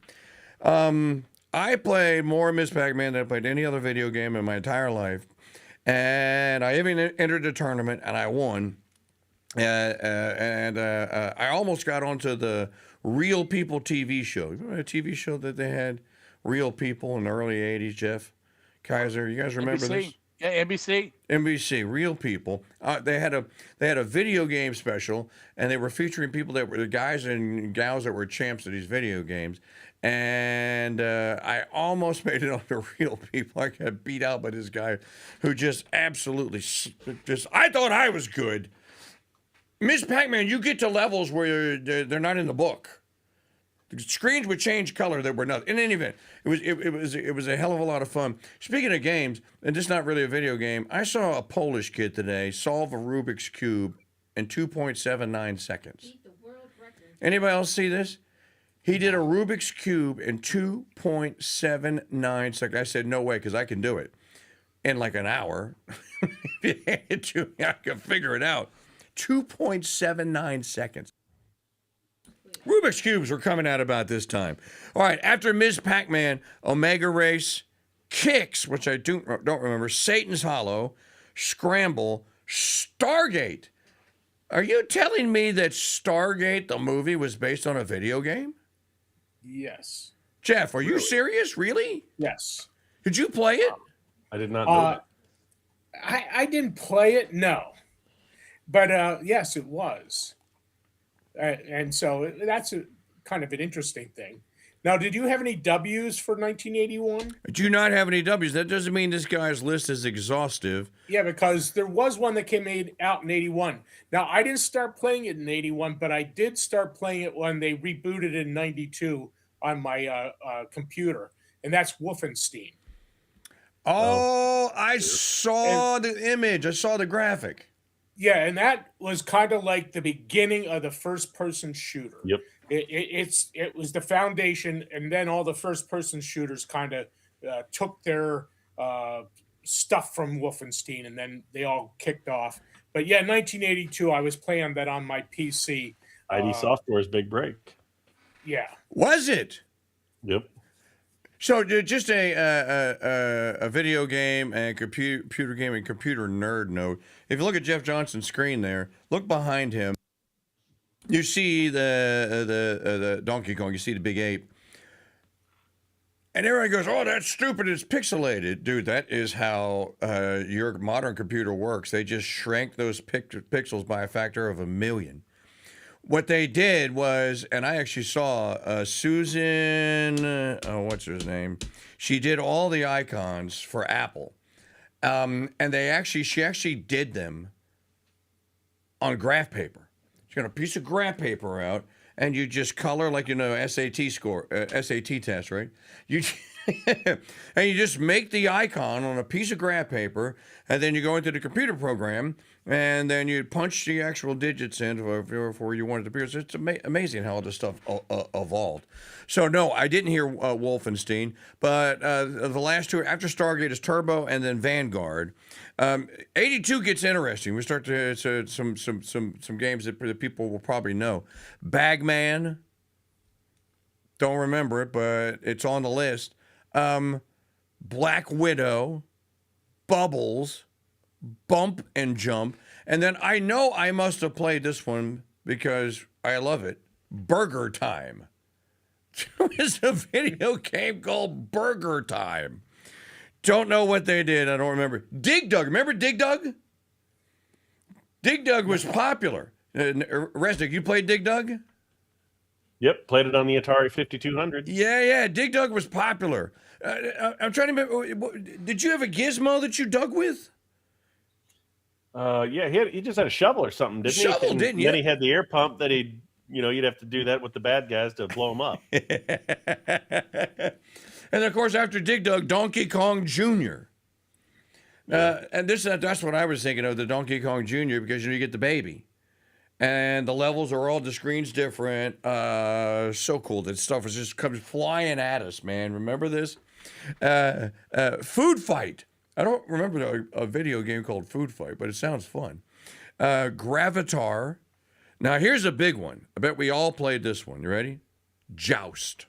I played more Miss Pac-Man than I played any other video game in my entire life. And I even entered the tournament, and I won. I almost got onto the Real People TV show. Remember a TV show that they had? Real People in the early 80s, Jeff? Kaiser, you guys remember NBC. this? Yeah, NBC. NBC, Real People. They had a video game special, and they were featuring people that were the guys and gals that were champs of these video games. And I almost made it on the Real People. I got beat out by this guy who just absolutely I thought I was good. Miss Pac-Man, you get to levels where they're not in the book. The screens would change color that were nothing. In any event, it was a hell of a lot of fun. Speaking of games, and this is not really a video game, I saw a Polish kid today solve a Rubik's Cube in 2.79 seconds. Beat the world record. Anybody else see this? He did a Rubik's Cube in 2.79 seconds. I said, no way, because I can do it in like an hour. If you hand it to me, I can figure it out. 2.79 seconds. Rubik's Cubes were coming out about this time. All right, after Ms. Pac-Man, Omega Race, Kicks, which I don't remember, Satan's Hollow, Scramble, Stargate. Are you telling me that Stargate, the movie, was based on a video game? Yes. Jeff, are you serious? Really? Yes. Did you play it? I did not know that. I didn't play it, no. But yes, it was. And so that's kind of an interesting thing. Now, did you have any W's for 1981? I do not have any W's. That doesn't mean this guy's list is exhaustive. Yeah, because there was one that came out in 81. Now, I didn't start playing it in 81, but I did start playing it when they rebooted in 92 on my computer, and that's Wolfenstein. Oh, I saw the image. I saw the graphic. Yeah, and that was kind of like the beginning of the first-person shooter. Yep. It was the foundation, and then all the first-person shooters kind of took their stuff from Wolfenstein, and then they all kicked off. But yeah, 1982, I was playing that on my PC. ID Software's big break. Yeah. Was it? Yep. So just a video game and computer game and computer nerd note. If you look at Jeff Johnson's screen there, look behind him. You see the Donkey Kong. You see the big ape. And everybody goes, "Oh, that's stupid. It's pixelated." Dude, that is how your modern computer works. They just shrank those pixels by a factor of 1,000,000. What they did was, and I actually saw Susan, what's her name? She did all the icons for Apple. And she actually did them on graph paper. She got a piece of graph paper out, and you just color like, SAT score, SAT test, right? And you just make the icon on a piece of graph paper, and then you go into the computer program, and then you punch the actual digits in for you want it to appear. So it's amazing how all this stuff evolved. So no, I didn't hear Wolfenstein, but the last two after Stargate is Turbo and then Vanguard. 82 gets interesting. We start to some games that people will probably know. Bagman. Don't remember it, but it's on the list. Black Widow, Bubbles, Bump and Jump, and then I know I must have played this one because I love it. Burger Time. It's a video game called Burger Time. Don't know what they did. I don't remember. Dig Dug. Remember Dig Dug? Dig Dug was popular. Resnick, you played Dig Dug? Yep, played it on the Atari 5200. Yeah. Dig Dug was popular. I'm trying to remember. Did you have a gizmo that you dug with? Yeah, he just had a shovel or something, didn't he? Shovel, didn't you? Then he had the air pump that you'd have to do that with the bad guys to blow them up. And of course, after Dig Dug, Donkey Kong Jr. And that's what I was thinking of, the Donkey Kong Jr. because you get the baby. And the levels are all, the screen's different. So cool. That stuff just comes flying at us, man. Remember this? Food Fight. I don't remember a video game called Food Fight, but it sounds fun. Gravatar. Now, here's a big one. I bet we all played this one. You ready? Joust.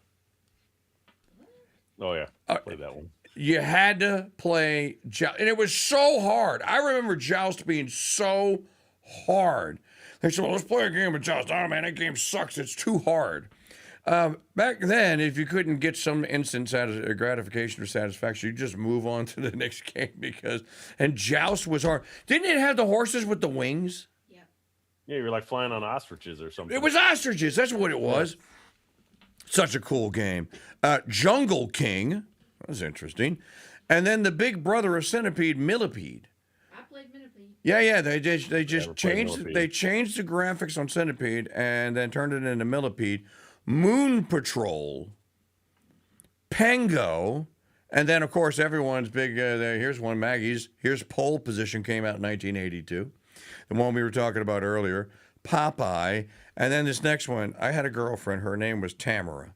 Oh, yeah. I played that one. You had to play Joust. And it was so hard. I remember Joust being so hard. They said, well, let's play a game of Joust. Oh, man, that game sucks. It's too hard. Back then, if you couldn't get some instant gratification or satisfaction, you just move on to the next game and Joust was hard. Didn't it have the horses with the wings? Yeah, you were like flying on ostriches or something. It was ostriches. That's what it was. Such a cool game. Jungle King. That was interesting. And then the big brother of Centipede, Millipede. I played Millipede. Yeah. They just changed the graphics on Centipede and then turned it into Millipede. Moon Patrol, Pengo, and then of course everyone's big. Here's one, Maggie's. Here's Pole Position, came out in 1982. The one we were talking about earlier, Popeye, and then this next one. I had a girlfriend. Her name was Tamara,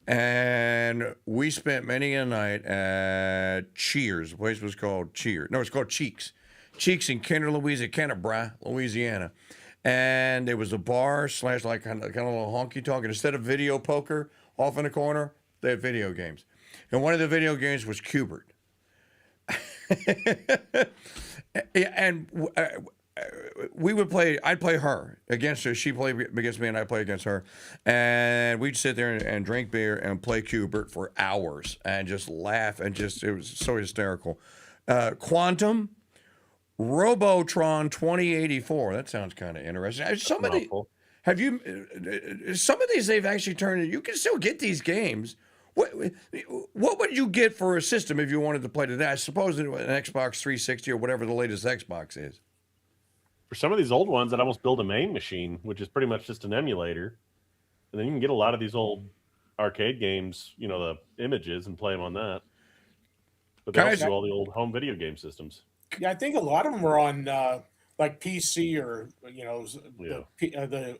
and we spent many a night at Cheers. The place was called Cheers. No, it's called Cheeks. Cheeks in Kinder, Louisiana. And there was a bar / like kind of a little honky tonk. And instead of video poker off in the corner, they had video games. And one of the video games was Cubert. And we would play. I'd play her against her. She played against me, and I play against her. And we'd sit there and drink beer and play Cubert for hours and just laugh and it was so hysterical. Quantum. Robotron 2084. That sounds kind of interesting. Some of these they've actually turned. You can still get these games. What would you get for a system if you wanted to play today? I suppose an Xbox 360 or whatever the latest Xbox is. For some of these old ones, I'd almost build a main machine, which is pretty much just an emulator, and then you can get a lot of these old arcade games, the images and play them on that. But they also do all the old home video game systems. Yeah, I think a lot of them were on like PC or the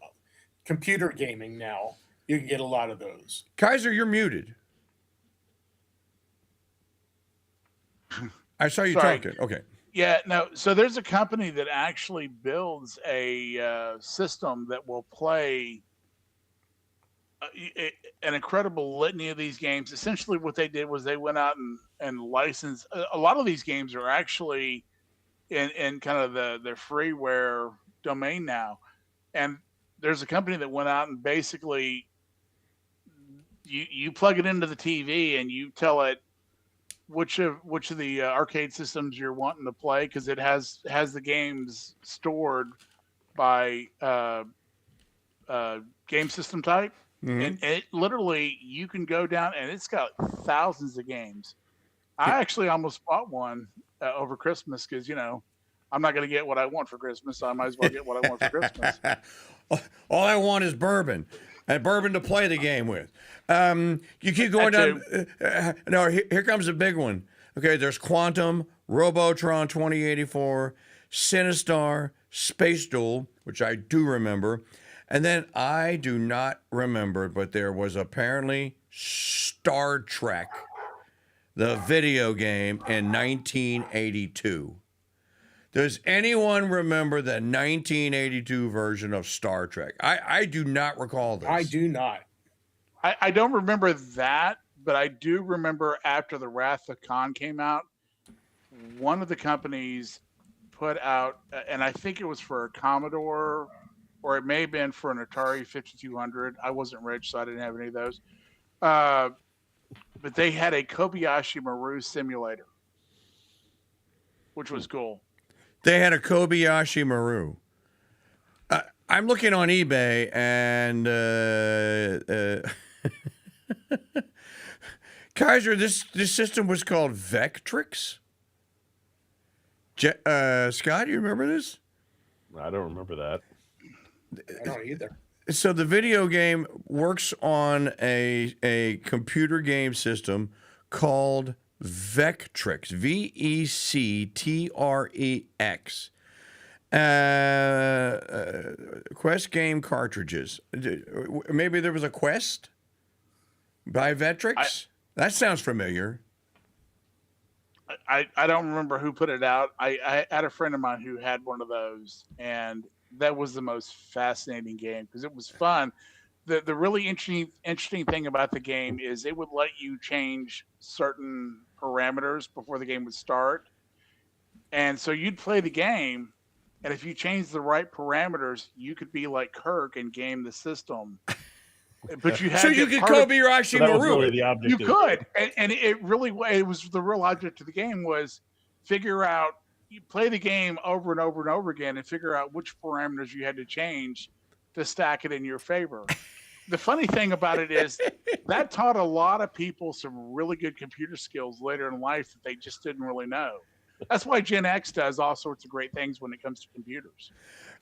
computer gaming now. You can get a lot of those. Kaiser, you're muted. I saw you talking. Okay. Yeah, no. So there's a company that actually builds a system that will play an incredible litany of these games. Essentially, what they did was they went out and licensed. A lot of these games are actually in kind of the freeware domain now, and there's a company that went out and basically you plug it into the TV and you tell it which of the arcade systems you're wanting to play, because it has the games stored by game system type. Mm-hmm. And it literally, you can go down and it's got thousands of games. I actually almost bought one over Christmas because, I'm not going to get what I want for Christmas, so I might as well get what I want for Christmas. All I want is bourbon, and bourbon to play the game with. You keep going down. No, here comes a big one. Okay, there's Quantum, Robotron 2084, Sinistar, Space Duel, which I do remember. And then I do not remember, but there was apparently Star Trek, the video game, in 1982. Does anyone remember the 1982 version of Star Trek? I do not recall this. I do not. I don't remember that, but I do remember after the Wrath of Khan came out, one of the companies put out, and I think it was for a Commodore, or it may have been for an Atari 5200. I wasn't rich, so I didn't have any of those. But they had a Kobayashi Maru simulator, which was cool. They had a Kobayashi Maru. I'm looking on eBay, and Kaiser, this system was called Vectrix. Scott, do you remember this? I don't remember that. I don't either. So the video game works on a computer game system called Vectrix, Vectrex. Quest game cartridges. Maybe there was a Quest by Vectrix? That sounds familiar. I don't remember who put it out. I had a friend of mine who had one of those, and that was the most fascinating game because it was fun. The really interesting thing about the game is it would let you change certain parameters before the game would start. And so you'd play the game, and if you changed the right parameters, you could be like Kirk and game the system. But you had so you could Kobayashi Maru. You could, and it was the real object of the game was figure out, you play the game over and over and over again and figure out which parameters you had to change to stack it in your favor. The funny thing about it is that taught a lot of people some really good computer skills later in life that they just didn't really know. That's why Gen X does all sorts of great things when it comes to computers.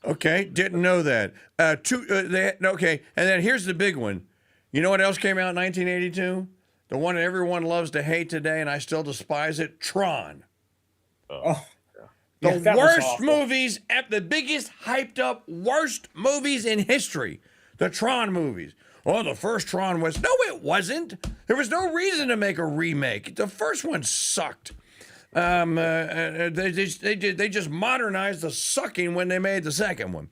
Okay, didn't know that. Okay, and then here's the big one. You know what else came out in 1982? The one that everyone loves to hate today, and I still despise it, Tron. The worst movies, the biggest hyped up worst movies in history. The Tron movies. Oh, the first Tron was... No, it wasn't. There was no reason to make a remake. The first one sucked. They just modernized the sucking when they made the second one.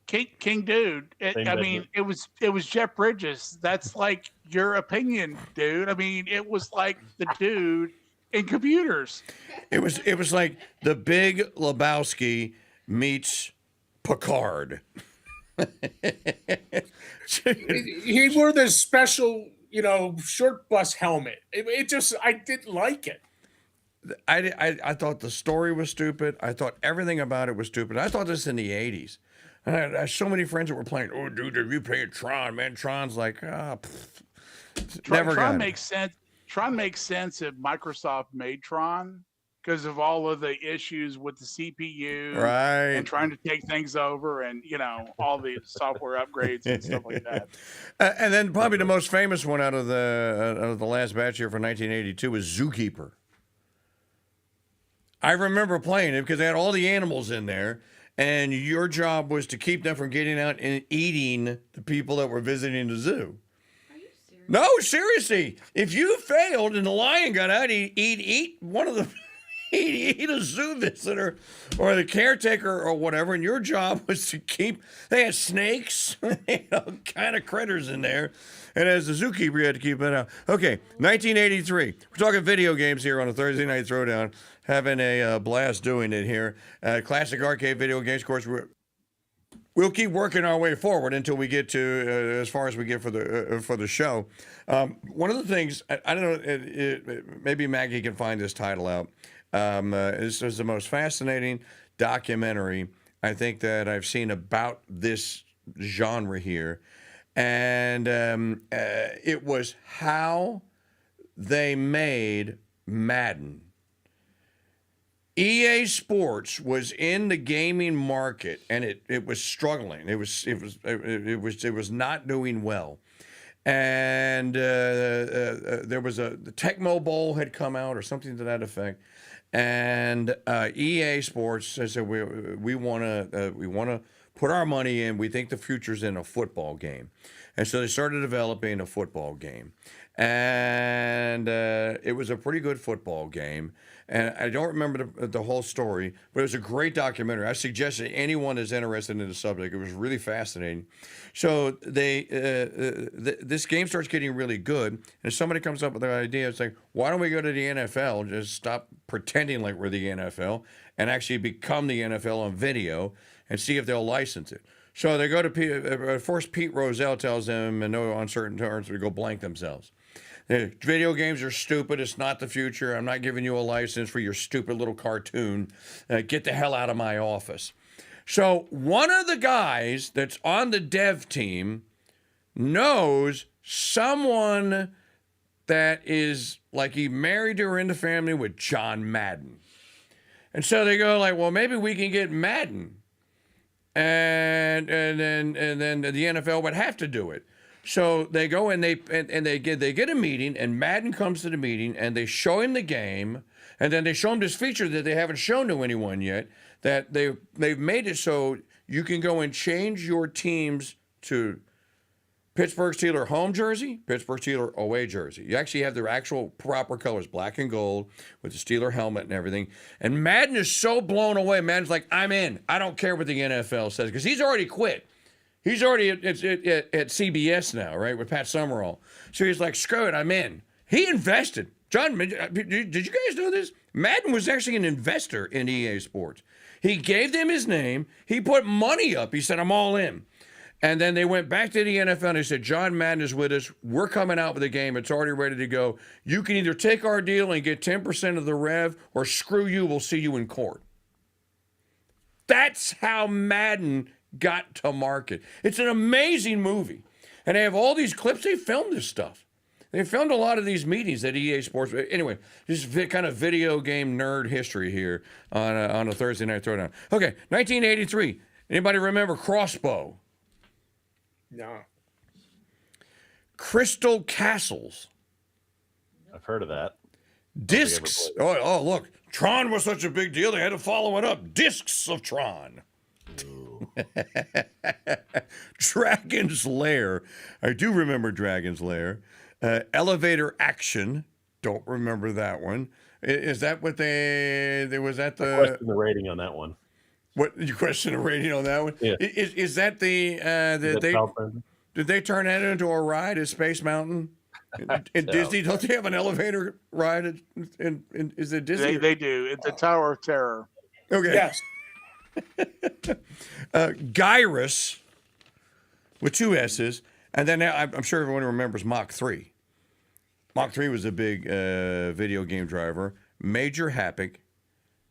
KingDude. It was Jeff Bridges. That's like your opinion, dude. I mean, it was like the dude in computers. It was like the Big Lebowski meets Picard. He wore this special, short bus helmet. I didn't like it. I thought the story was stupid. I thought everything about it was stupid. I thought this in the 80s. I had so many friends that were playing, oh, dude, have you played Tron? Man, Tron's like, Tron makes sense. Tron makes sense if Microsoft made Tron, because of all of the issues with the CPU Right. and trying to take things over, and all the software upgrades and stuff like that. And then probably the most famous one out of the last batch here for 1982 was Zookeeper. I remember playing it because they had all the animals in there, and your job was to keep them from getting out and eating the people that were visiting the zoo. Are you serious? No, seriously. If you failed and the lion got out, he'd eat one of the... He'd eat a zoo visitor or the caretaker or whatever, and your job was to keep... They had snakes, kind of critters in there, and as the zookeeper, you had to keep it out. Okay, 1983. We're talking video games here on a Thursday Night Throwdown. Having a blast doing it here. Classic arcade video games, of course, we'll keep working our way forward until we get to as far as we get for the show. One of the things, I don't know, maybe Maggie can find this title out. This is the most fascinating documentary I think that I've seen about this genre here. And it was how they made Madden. EA Sports was in the gaming market, and it was struggling. It was not doing well, and there was the Tecmo Bowl had come out or something to that effect, and EA Sports said we want to put our money in. We think the future's in a football game, and so they started developing a football game, and it was a pretty good football game. And I don't remember the whole story, but it was a great documentary. I suggest that anyone is interested in the subject. It was really fascinating. So this game starts getting really good, and somebody comes up with the idea. It's like, why don't we go to the NFL and just stop pretending like we're the NFL and actually become the NFL on video and see if they'll license it. So they go to first Pete Rozelle tells them in no uncertain terms to go blank themselves. Video games are stupid. It's not the future. I'm not giving you a license for your stupid little cartoon. Get the hell out of my office. So one of the guys that's on the dev team knows someone that is like he married or in the family with John Madden. And so they go like, well, maybe we can get Madden. And then the NFL would have to do it. So they go and they get a meeting, and Madden comes to the meeting, and they show him the game, and then they show him this feature that they haven't shown to anyone yet, that they've made it so you can go and change your teams to Pittsburgh Steelers home jersey, Pittsburgh Steelers away jersey. You actually have their actual proper colors, black and gold, with the Steeler helmet and everything. And Madden is so blown away. Madden's like, I'm in. I don't care what the NFL says, because he's already quit. He's already at CBS now, right, with Pat Summerall. So he's like, screw it, I'm in. He invested. John, did you guys know this? Madden was actually an investor in EA Sports. He gave them his name. He put money up. He said, I'm all in. And then they went back to the NFL and they said, John Madden is with us. We're coming out with a game. It's already ready to go. You can either take our deal and get 10% of the rev, or screw you, we'll see you in court. That's how Madden got to market. It's an amazing movie. And they have all these clips. They filmed this stuff. They filmed a lot of these meetings at EA Sports. Anyway, this is kind of video game nerd history here on a Thursday Night Throwdown. Okay, 1983. Anybody remember Crossbow? No. Crystal Castles. I've heard of that. Discs. Oh, look. Tron was such a big deal, they had to follow it up. Discs of Tron. Dragon's Lair. I do remember Dragon's Lair. Elevator Action. Don't remember that one. Is that what there was that the... I question the rating on that one. What, you question the rating on that one? Yeah. Is that the... did they turn that into a ride at Space Mountain? In Disney, don't they have an elevator ride? Is it Disney? They do. It's a Tower of Terror. Okay. Yes. Gyrus with two S's, and then I'm sure everyone remembers Mach 3. Mach 3 was a big video game driver. Major Havoc,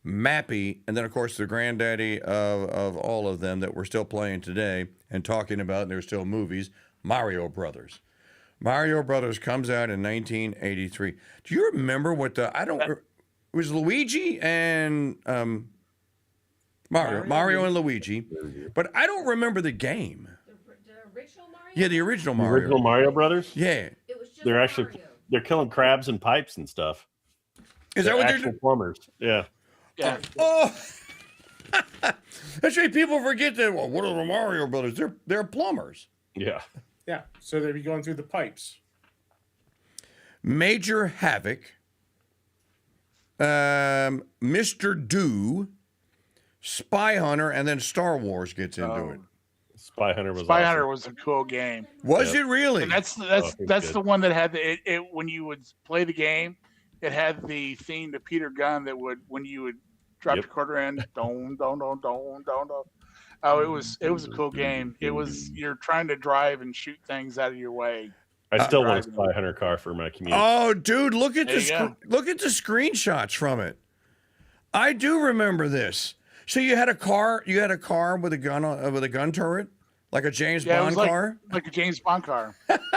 Mappy, and then of course the granddaddy of all of them that we're still playing today and talking about, and there's still movies, Mario Brothers. Mario Brothers comes out in 1983. Do you remember what the It was Luigi and Mario and Luigi, but I don't remember the game. The original Mario? Yeah, the original The Mario. original Mario Brothers? Yeah. It was just They're actually Mario. they're killing crabs and pipes and stuff. Is that what they're actual doing? plumbers? Yeah. Yeah. Oh, that's right. People forget that. Well, what are the Mario Brothers? They're plumbers. Yeah. Yeah, so they'd be going through the pipes. Major Havoc, Mr. Do, Spy Hunter, and then Star Wars gets into it. Spy Hunter was Spy awesome. Hunter was a cool game. Was it really? And that's it's that's good. the one that had it when you would play the game, it had the theme to Peter Gunn that would when you would drop Yep. your quarter in, don. Oh, it was a cool game. It was you're trying to drive and shoot things out of your way. I still want a driving. Spy Hunter car for my commute. Oh, dude, look at There you go. look at the screenshots from it. I do remember this. So you had a car with a gun with a gun turret, like a James Yeah, it Bond was car. like a James Bond car.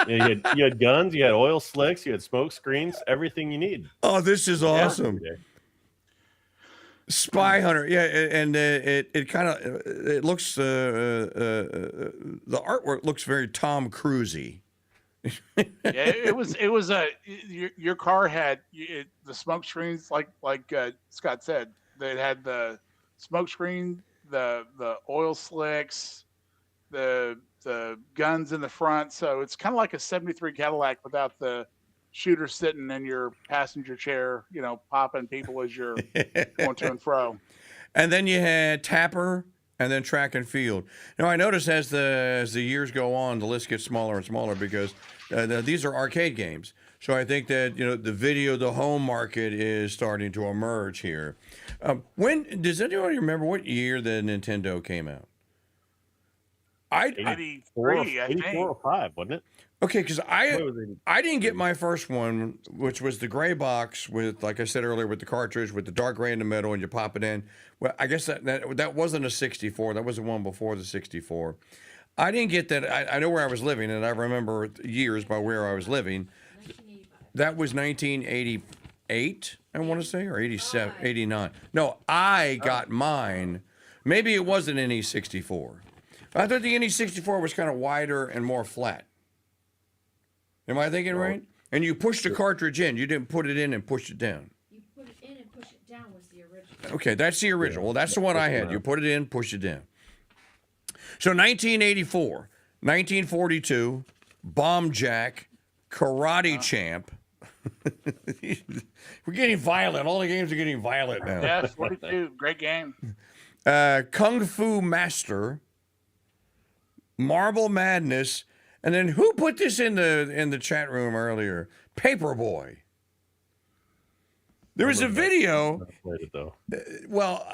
Yeah, you had guns, you had oil slicks, you had smoke screens, everything you need. Oh, this is awesome. Yeah. Spy Hunter, yeah, and it kind of it looks the artwork looks very Tom Cruisey. Yeah, it was your car had the smoke screens like Scott said. They had the smoke screen, the oil slicks, the guns in the front. So it's kind of like a '73 Cadillac without the shooter sitting in your passenger chair, popping people as you're going to and fro. And then you had Tapper, and then Track and Field. Now I notice as the years go on, the list gets smaller and smaller because these are arcade games. So I think that the home market is starting to emerge here. When does anybody remember what year the Nintendo came out? 83, I think. 84 or 5, wasn't it? Okay, because I What was it? didn't get my first one, which was the gray box with, like I said earlier, with the cartridge with the dark gray in the middle, and you pop it in. Well, I guess that wasn't a 64. That was the one before the 64. I didn't get that. I know where I was living, and I remember years by where I was living. That was 1988, I want to say, or 87, 89. No, I got mine. Maybe it wasn't an E64. I thought the NE64 was kind of wider and more flat. Am I thinking right? And you pushed the cartridge in. You didn't put it in and push it down. You put it in and push it down was the original. Okay, that's the original. Well, that's the one I had. You put it in, push it down. So 1984, 1942, Bomb Jack, Karate Champ. We're getting violent. All the games are getting violent now. Yeah, 42, great game. Kung Fu Master, Marble Madness, and then who put this in the chat room earlier? Paperboy. There was a video. Played it, though. Well,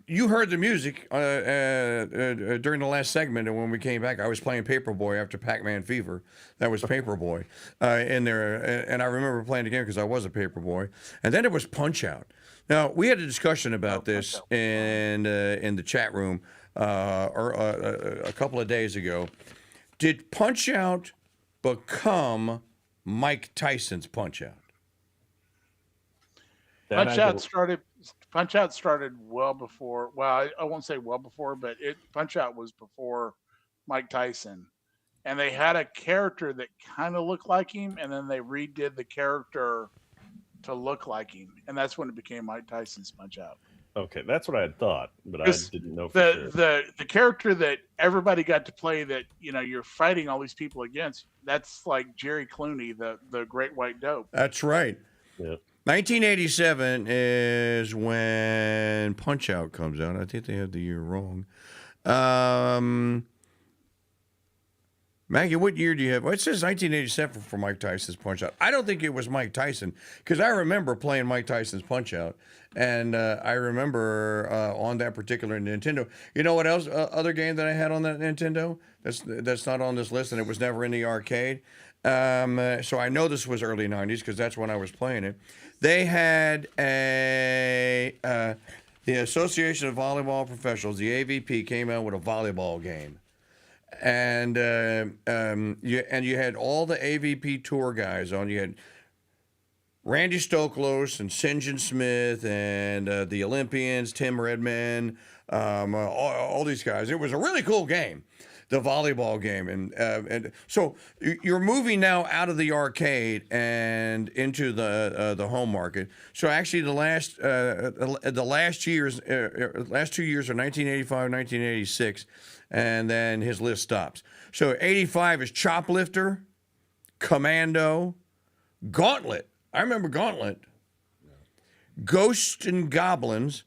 you heard the music during the last segment, and when we came back, I was playing Paperboy after Pac-Man Fever. That was Paperboy in there, and I remember playing the game because I was a Paperboy. And then it was Punch-Out. Now we had a discussion about this in the chat room a couple of days ago. Did Punch-Out become Mike Tyson's Punch-Out? Punch Out started well before. Well, I won't say well before, but Punch Out was before Mike Tyson, and they had a character that kind of looked like him, and then they redid the character to look like him, and that's when it became Mike Tyson's Punch Out. Okay, that's what I had thought, but I didn't know for sure. The character that everybody got to play that you're fighting all these people against. That's like Jerry Clooney, the Great White Dope. That's right. Yeah. 1987 is when Punch-Out comes out. I think they have the year wrong. Maggie, what year do you have? Well, it says 1987 for Mike Tyson's Punch-Out. I don't think it was Mike Tyson because I remember playing Mike Tyson's Punch-Out, and I remember on that particular Nintendo. You know what else? Other game that I had on that Nintendo that's not on this list, and it was never in the arcade. So I know this was early 90s because that's when I was playing it. They had the Association of Volleyball Professionals, the AVP, came out with a volleyball game. And you had all the AVP tour guys on. You had Randy Stoklos and St. John Smith and the Olympians, Tim Redman, all these guys. It was a really cool game, the volleyball game. And so you're moving now out of the arcade and into the home market. So actually the last 2 years are 1985, 1986, and then his list stops. So 85 is Choplifter, Commando, Gauntlet. I remember Gauntlet. Ghosts and Goblins,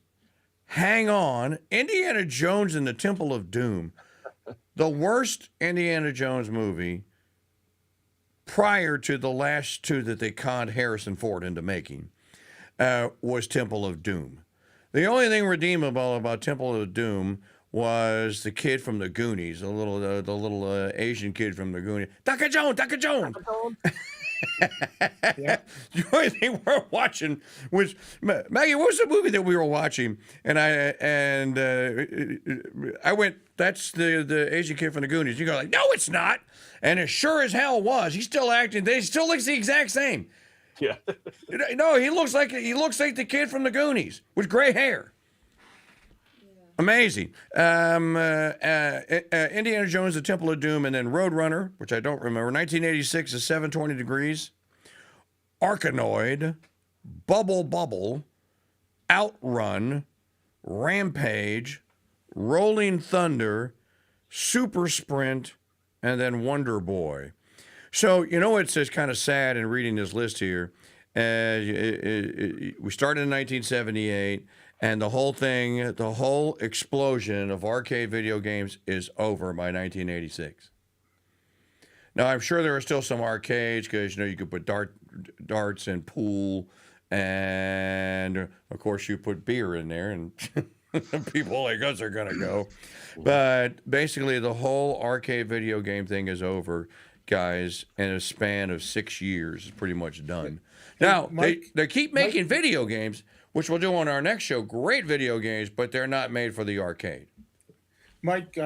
Hang On, Indiana Jones and the Temple of Doom. The worst Indiana Jones movie prior to the last two that they conned Harrison Ford into making was Temple of Doom. The only thing redeemable about Temple of Doom was the kid from the Goonies, the little Asian kid from the Goonies. Dr. Jones, Dr. Jones. Yeah. The only thing we're watching was Maggie. What was the movie that we were watching? And I went, "That's the Asian kid from the Goonies." You go like, "No, it's not," and it sure as hell was. He's still acting. He still looks the exact same. Yeah. No, he looks like the kid from the Goonies with gray hair. Amazing. Indiana Jones, The Temple of Doom, and then Roadrunner, which I don't remember. 1986 is 720 Degrees. Arkanoid, Bubble, Outrun, Rampage, Rolling Thunder, Super Sprint, and then Wonder Boy. So, you know what's just kind of sad in reading this list here? We started in 1978. And the whole explosion of arcade video games is over by 1986. Now, I'm sure there are still some arcades because, you could put darts and pool, and, of course, you put beer in there, and people like us are going to go. But basically, the whole arcade video game thing is over, guys, in a span of 6 years. It's pretty much done. Now, they keep making video games, which we'll do on our next show. Great video games, but they're not made for the arcade. Mike,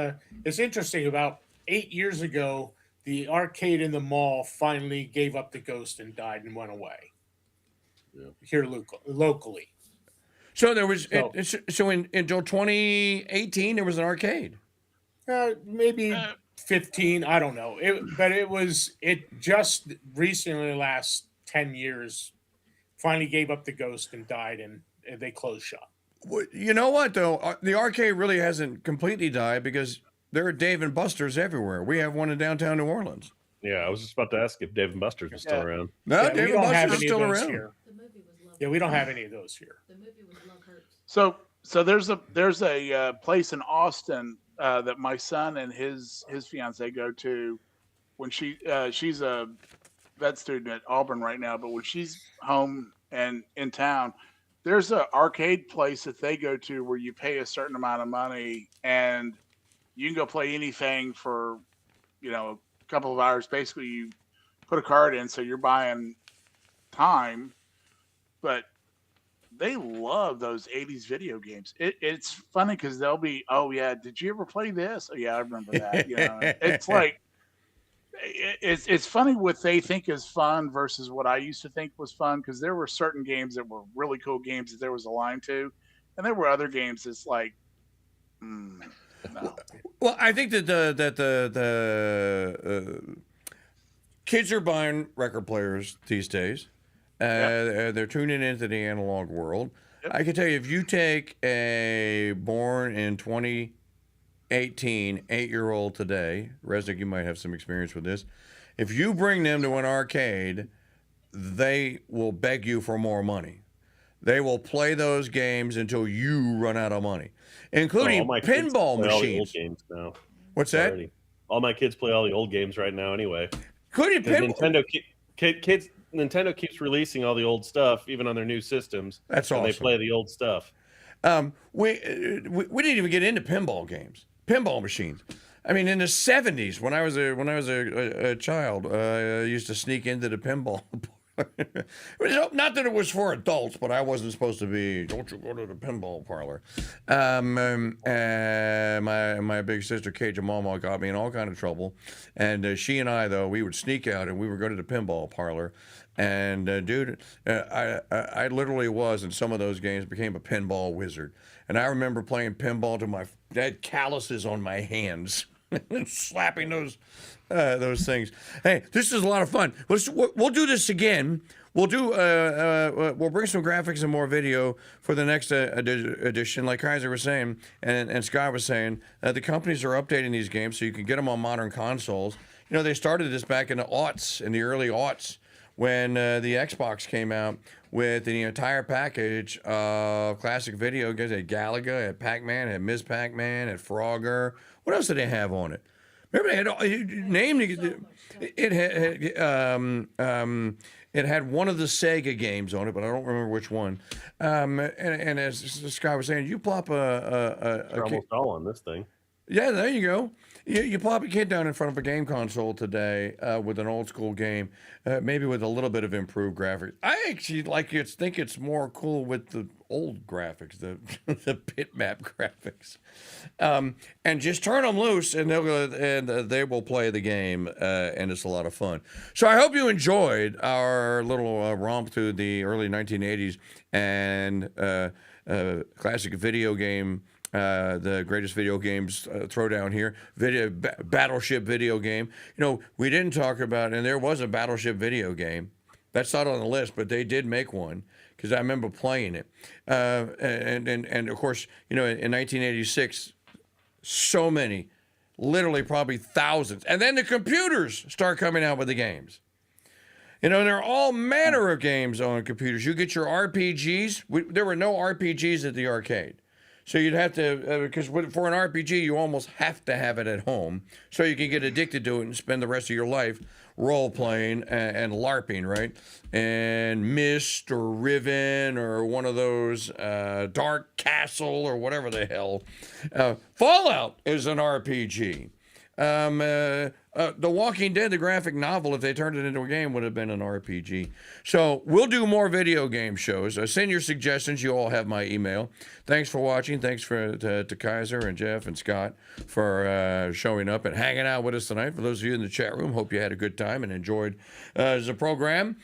it's interesting. About 8 years ago, the arcade in the mall finally gave up the ghost and died and went away. Yeah. Here locally. So there was until 2018 there was an arcade. Maybe 15. I don't know. It just recently, last 10 years. Finally gave up the ghost and died, and they closed shop. Well, you know what, though? The arcade really hasn't completely died because there are Dave & Buster's everywhere. We have one in downtown New Orleans. Yeah, I was just about to ask if Dave & Buster's was still around. No, Dave & Buster's is still around. Here. Yeah, we don't have any of those here. The movie was Love Hurts. So there's a place in Austin that my son and his fiance go to when she's a vet student at Auburn right now, but when she's home and in town, there's an arcade place that they go to where you pay a certain amount of money and you can go play anything for, a couple of hours. Basically, you put a card in, so you're buying time, but they love those 80s video games. It's funny because they'll be, "Oh yeah, did you ever play this? Oh yeah, I remember that." It's like, it's funny what they think is fun versus what I used to think was fun, because there were certain games that were really cool games that there was a line to, and there were other games that's like, no. Well, I think that the kids are buying record players these days. They're tuning into the analog world. Yep. I can tell you, if you take a born in 2018 8-year-old today, Resnick, you might have some experience with this. If you bring them to an arcade, they will beg you for more money. They will play those games until you run out of money, including pinball machines. All the old games now. What's that? All my kids play all the old games right now anyway. Including pinball. Nintendo keeps releasing all the old stuff, even on their new systems. That's awesome. And they play the old stuff. We didn't even get into pinball games, pinball machines. I mean, in the 70s, when I was a child, I used to sneak into the pinball. Not that it was for adults, but I wasn't supposed to be. Don't you go to the pinball parlor? My big sister Kate Jamal got me in all kind of trouble, and she and I, though, we would sneak out and we would go to the pinball parlor, And dude, I literally was in some of those games, became a pinball wizard. And I remember playing pinball to my dead calluses on my hands and slapping those things. Hey, this is a lot of fun. We'll do this again. We'll do. We'll bring some graphics and more video for the next edition. Like Kaiser was saying, and Scott was saying, the companies are updating these games so you can get them on modern consoles. You know, they started this back in the aughts, in the early aughts, when the Xbox came out with the entire package of classic video games. It had Galaga, had Pac-Man, had Ms. Pac-Man, had Frogger. What else did they have on it? Remember, they had named it had one of the Sega games on it, but I don't remember which one. And as this guy was saying, you plop They're almost all on this thing. Yeah, there you go. You plop a kid down in front of a game console today with an old school game, maybe with a little bit of improved graphics. I actually think it's more cool with the old graphics, the bitmap graphics, and just turn them loose, and they will play the game, and it's a lot of fun. So I hope you enjoyed our little romp through the early 1980s and classic video game. The greatest video games throwdown here. Battleship video game. You know, we didn't talk about, and there was a Battleship video game. That's not on the list, but they did make one because I remember playing it. And of course, you know, in 1986, so many, literally probably thousands. And then the computers start coming out with the games. You know, there are all manner of games on computers. You get your RPGs. There were no RPGs at the arcade. So you'd have to, because for an RPG, you almost have to have it at home so you can get addicted to it and spend the rest of your life role-playing and LARPing, right? And Myst or Riven or one of those Dark Castle or whatever the hell. Fallout is an RPG. The Walking Dead, the graphic novel, if they turned it into a game, would have been an RPG. So we'll do more video game shows. Send your suggestions. You all have my email. Thanks for watching. Thanks to Kaiser and Jeff and Scott for showing up and hanging out with us tonight. For those of you in the chat room, hope you had a good time and enjoyed the program.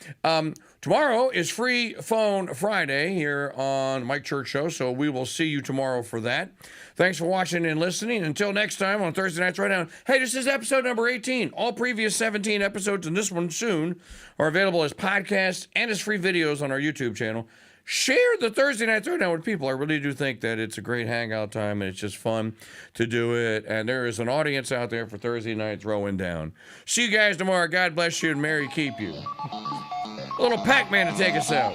Tomorrow is Free Phone Friday here on Mike Church Show, so we will see you tomorrow for that. Thanks for watching and listening. Until next time on Thursday Night Throwdown. Hey, this is episode number 18. All previous 17 episodes and this one soon are available as podcasts and as free videos on our YouTube channel. Share the Thursday Night Throwdown with people. I really do think that it's a great hangout time and it's just fun to do it. And there is an audience out there for Thursday Night Throwing Down. See you guys tomorrow. God bless you and Mary keep you. A little Pac-Man to take us out.